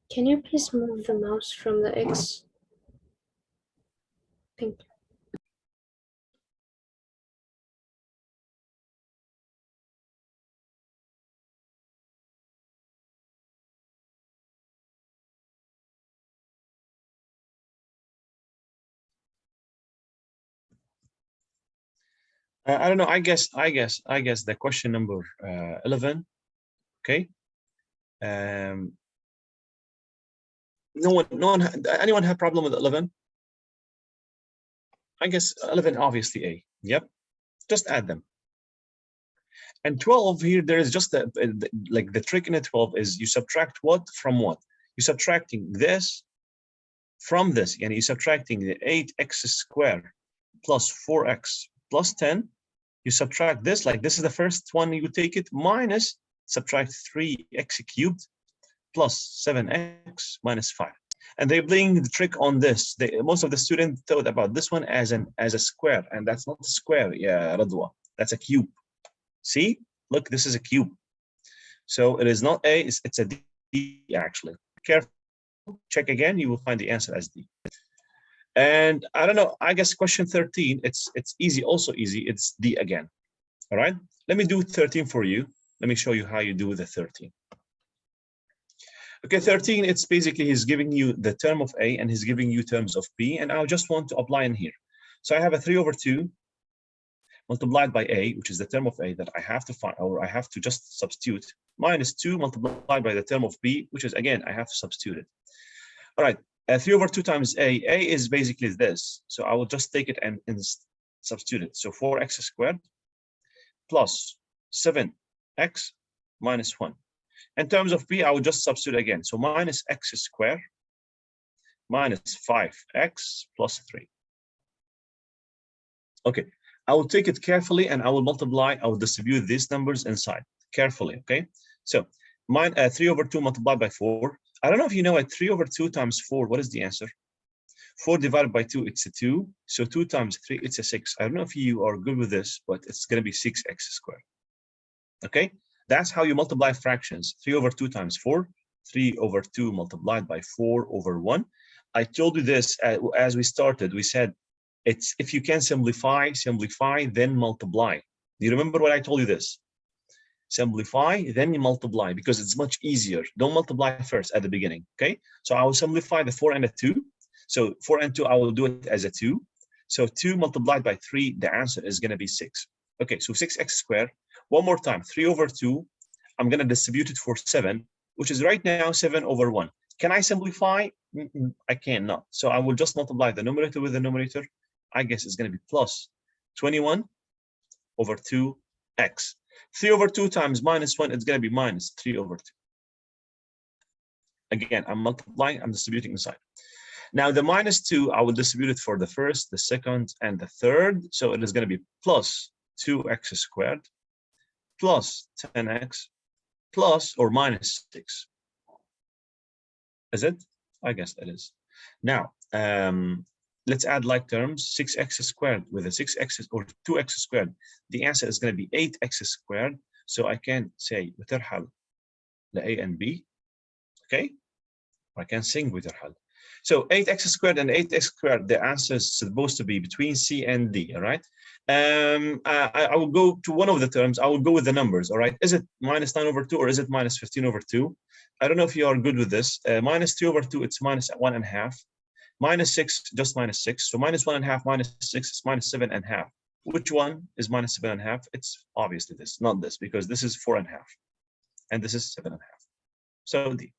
B: Can you please move the mouse from the X? Thank you.
A: I don't know. I guess the question number 11. Okay. No one. Anyone have problem with 11? I guess 11 obviously A. Yep. Just add them. And 12 here, there is just like the trick in a 12 is you subtract what from what? You're subtracting this from this, and you're subtracting the 8x squared plus 4x plus 10. You subtract this, like this is the first one you would take it, minus subtract 3x cubed plus 7x minus 5. And they're playing the trick on this. Most of the students thought about this one as a square, and that's not a square, yeah, Radwa. That's a cube. See, look, this is a cube. So it is not A, it's a D actually. Careful, check again, you will find the answer as D. And I don't know, I guess question 13, it's easy, also easy, it's D again. All right, let me do 13 for you. Let me show you how you do the 13. Okay, 13, it's basically he's giving you the term of A and he's giving you terms of B, and I just want to apply in here. So I have a 3/2 multiplied by A, which is the term of A that I have to find, or I have to just substitute, minus 2 multiplied by the term of B, which is, again, I have to substitute it. All right, 3/2 times A is basically this. So I will just take it and substitute it. So 4x squared plus 7x minus 1. In terms of B, I will just substitute again. So minus x squared minus 5x plus 3. Okay, I will take it carefully and I will multiply, I will distribute these numbers inside carefully, okay? So 3/2 multiplied by 4. I don't know if you know it, 3/2 times 4, what is the answer? 4 divided by 2, it's a 2. So 2 times 3, it's a 6. I don't know if you are good with this, but it's going to be 6x squared. Okay, that's how you multiply fractions. 3/2 times 4, 3/2 multiplied by 4/1. I told you this as we started. We said, it's if you can simplify, then multiply. Do you remember what I told you this? Simplify, then you multiply, because it's much easier. Don't multiply first at the beginning, okay? So I will simplify the 4 and a 2. So 4 and 2, I will do it as a 2. So 2 multiplied by 3, the answer is going to be 6. Okay, so 6x squared. One more time, 3/2. I'm going to distribute it for 7, which is right now 7/1. Can I simplify? I cannot. So I will just multiply the numerator with the numerator. I guess it's going to be plus 21/2x. 3/2 times minus 1, it's going to be minus 3/2. Again, I'm multiplying, I'm distributing inside. Now the minus 2, I will distribute it for the first, the second, and the third. So it is going to be plus 2x squared plus 10x plus or minus 6. Is it? I guess that is. Now, let's add like terms. 6x squared with a 6x or 2x squared. The answer is going to be 8x squared. So I can say بترحل ل A and B. Okay? I can sing بترحل. So 8x squared and 8x squared, the answer is supposed to be between C and D, all right? I will go to one of the terms. I will go with the numbers, all right? Is it minus 9/2 or is it minus 15/2? I don't know if you are good with this. Minus 2/2, it's minus 1.5. Minus 6, just minus 6. So minus 1.5 minus 6 is minus 7.5. Which one is minus 7.5? It's obviously this, not this, because this is 4.5. And this is 7.5. So D.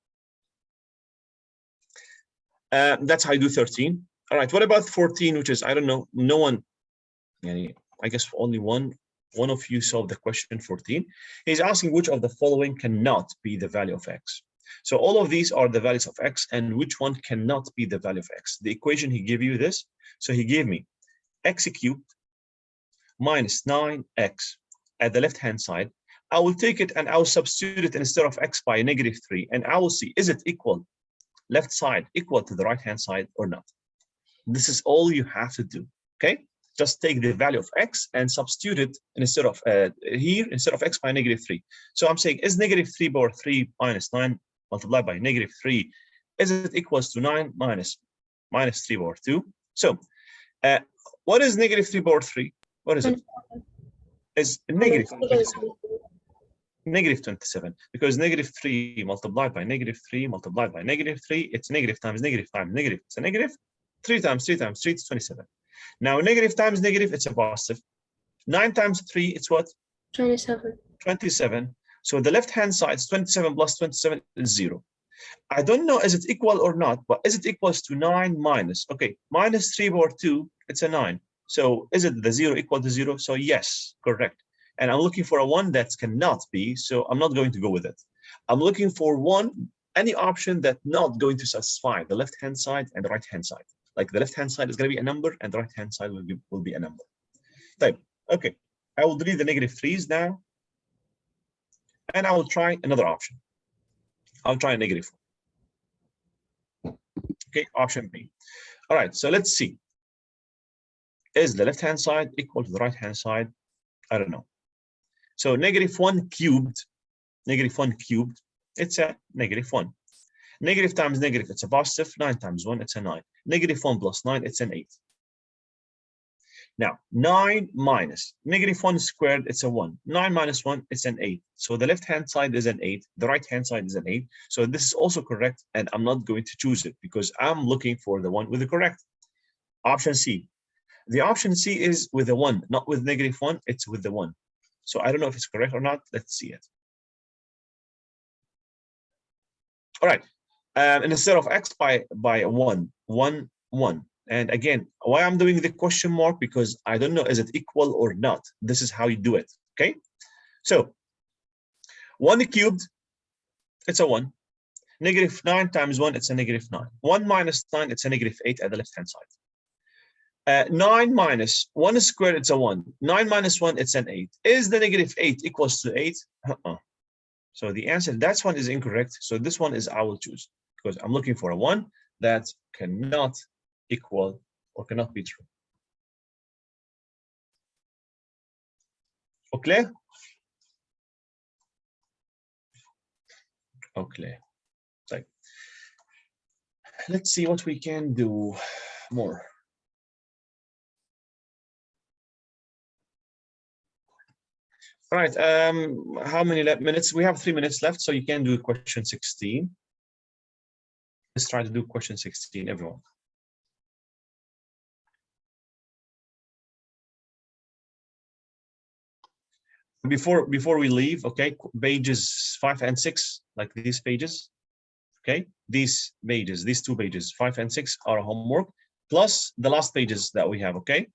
A: That's how you do 13. All right, what about 14, which is, I don't know, no one, I guess only one of you solved the question 14. He's asking which of the following cannot be the value of x. So all of these are the values of x, and which one cannot be the value of x? The equation he gave you this. So he gave me x cubed minus 9x at the left-hand side. I will take it and I will substitute it instead of x by -3, and I will see, is it equal, left side equal to the right-hand side or not? This is all you have to do, okay? Just take the value of x and substitute it instead of here, instead of x by -3. So I'm saying, is -3/3 minus 9 multiplied by -3, is it equals to 9 minus -3/2? So what is -3/3? What is it? It's -27. -27, because -3 multiplied by -3 multiplied by -3, it's negative times negative times negative. It's a negative. 3 times 3 times 3, it's 27. Now negative times negative, it's a positive. 9 times 3, it's what?
B: 27.
A: 27. So the left-hand side is 27 plus 27 is 0. I don't know, is it equal or not, but is it equals to 9 minus? Okay, minus 3/2, it's a 9. So is it the 0 equal to 0? So yes, correct. And I'm looking for a 1 that cannot be, so I'm not going to go with it. I'm looking for any option that's not going to satisfy the left-hand side and the right-hand side. Like the left-hand side is going to be a number and the right-hand side will be a number. Okay, I will delete the -3s now. And I will try another option. I'll try a -1. Okay, option B. All right, so let's see. Is the left-hand side equal to the right-hand side? I don't know. So -1 cubed, -1 cubed, it's a -1. Negative times negative, it's a positive. 9 times 1, it's a 9. -1 plus 9, it's an 8. Now, 9 minus -1 squared, it's a 1. 9 minus 1, it's an 8. So the left-hand side is an 8. The right-hand side is an 8. So this is also correct, and I'm not going to choose it because I'm looking for the one with the correct. Option C. The option C is with the 1, not with -1, it's with the 1. So I don't know if it's correct or not. Let's see it. All right. And instead of x by 1, 1, 1. And again, why I'm doing the question mark, because I don't know, is it equal or not? This is how you do it, okay? So 1 cubed, it's a 1. -9 times 1, it's a -9. 1 minus 9, it's a -8 at the left-hand side. 9 minus 1 squared, it's a 1. 9 minus 1, it's an 8. Is the -8 equals to 8? So the answer, that one is incorrect. So this one is I will choose, because I'm looking for a one that cannot equal or cannot be true. Okay? Okay. So let's see what we can do more. All right, how many minutes? We have 3 minutes left, so you can do question 16. Let's try to do question 16, everyone. Before we leave, okay, pages 5 and 6, like these pages, okay, these pages, these 2 pages, 5 and 6 are homework, plus the last pages that we have, okay?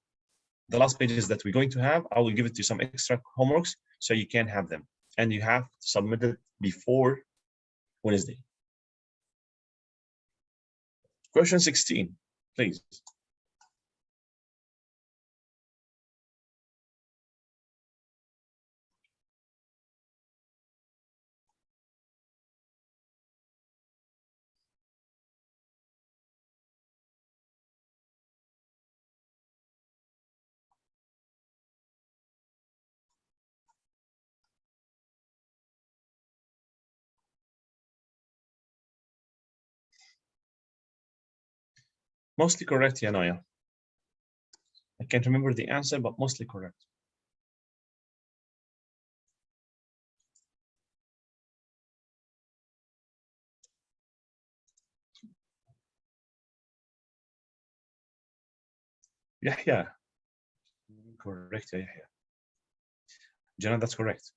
A: The last pages that we're going to have, I will give it to some extra homeworks so you can have them. And you have to submit it before Wednesday. Question 16, please. Mostly correct, Yanaya. I can't remember the answer, but mostly correct. Yahya. Correct, Yahya. Jana, that's correct.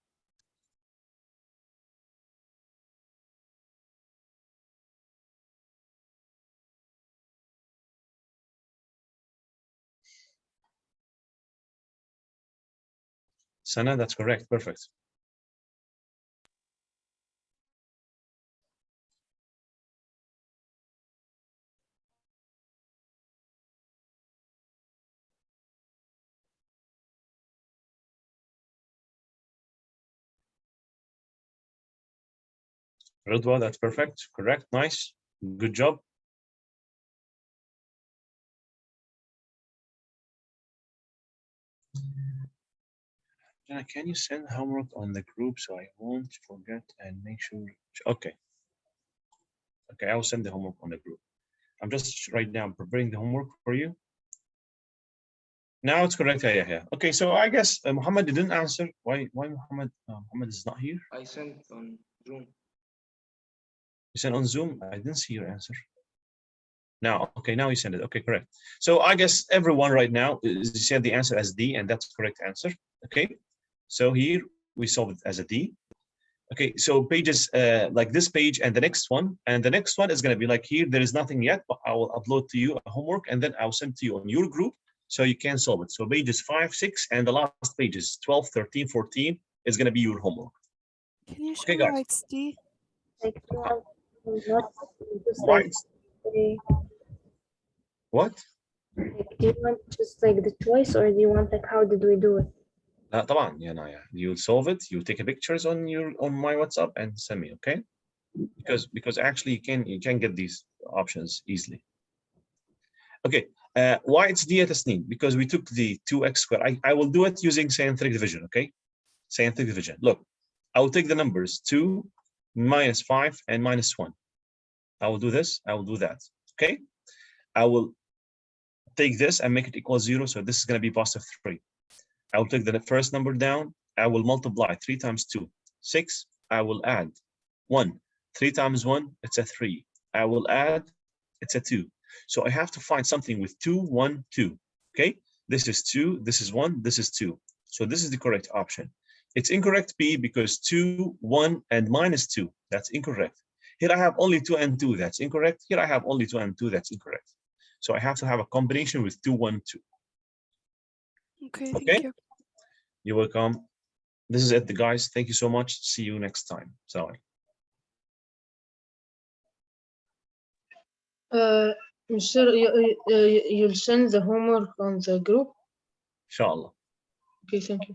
A: Sana, that's correct. Perfect. Ridwa, that's perfect. Correct. Nice. Good job. Jana, can you send homework on the group so I won't forget and make sure? Okay. Okay, I will send the homework on the group. I'm just right now preparing the homework for you. Now it's correct. Yeah. Okay, so I guess Muhammad didn't answer. Why Muhammad? Muhammad is not here.
D: I sent on Zoom.
A: You sent on Zoom. I didn't see your answer. Now, okay, now you send it. Okay, correct. So I guess everyone right now said the answer as D, and that's the correct answer. Okay, so here we solve it as a D. Okay, so pages like this page and the next one is going to be like here. There is nothing yet, but I will upload to you a homework, and then I'll send to you on your group so you can solve it. So pages 5, 6, and the last pages 12, 13, 14 is going to be your homework.
E: Can you show
A: Okay,
E: me
A: guys.
E: why it's D?
F: Like, do you want not just
A: Why
F: like, say,
A: what?
F: like, do you want just like the choice, or do you want like how did we do it?
A: طبعا yeah, you'll solve it. You take pictures on my WhatsApp and send me, okay? Because actually you can get these options easily. Okay, Why it's d at سنين? Because we took the 2x squared. I will do it using scientific division, okay? Scientific division. Look, I will take the numbers 2, minus 5, and minus 1. I will do this, I will do that, okay? I will take this and make it equal 0, so this is going to be positive 3. I will take the first number down, I will multiply 3 times 2, 6. I will add 1. 3 times 1, it's a 3. I will add, it's a 2. So I have to find something with 2, 1, 2, okay? This is 2, this is 1, this is 2. So this is the correct option. It's incorrect B because 2, 1, and minus 2, that's incorrect. Here I have only 2 and 2, that's incorrect. Here I have only 2 and 2, that's incorrect. So I have to have a combination with 2, 1, 2.
E: Okay, thank you.
A: You're welcome. This is it, guys. Thank you so much. See you next time. Sorry.
C: Mister, you'll send the homework on the group?
A: Inshallah.
C: Okay, thank you.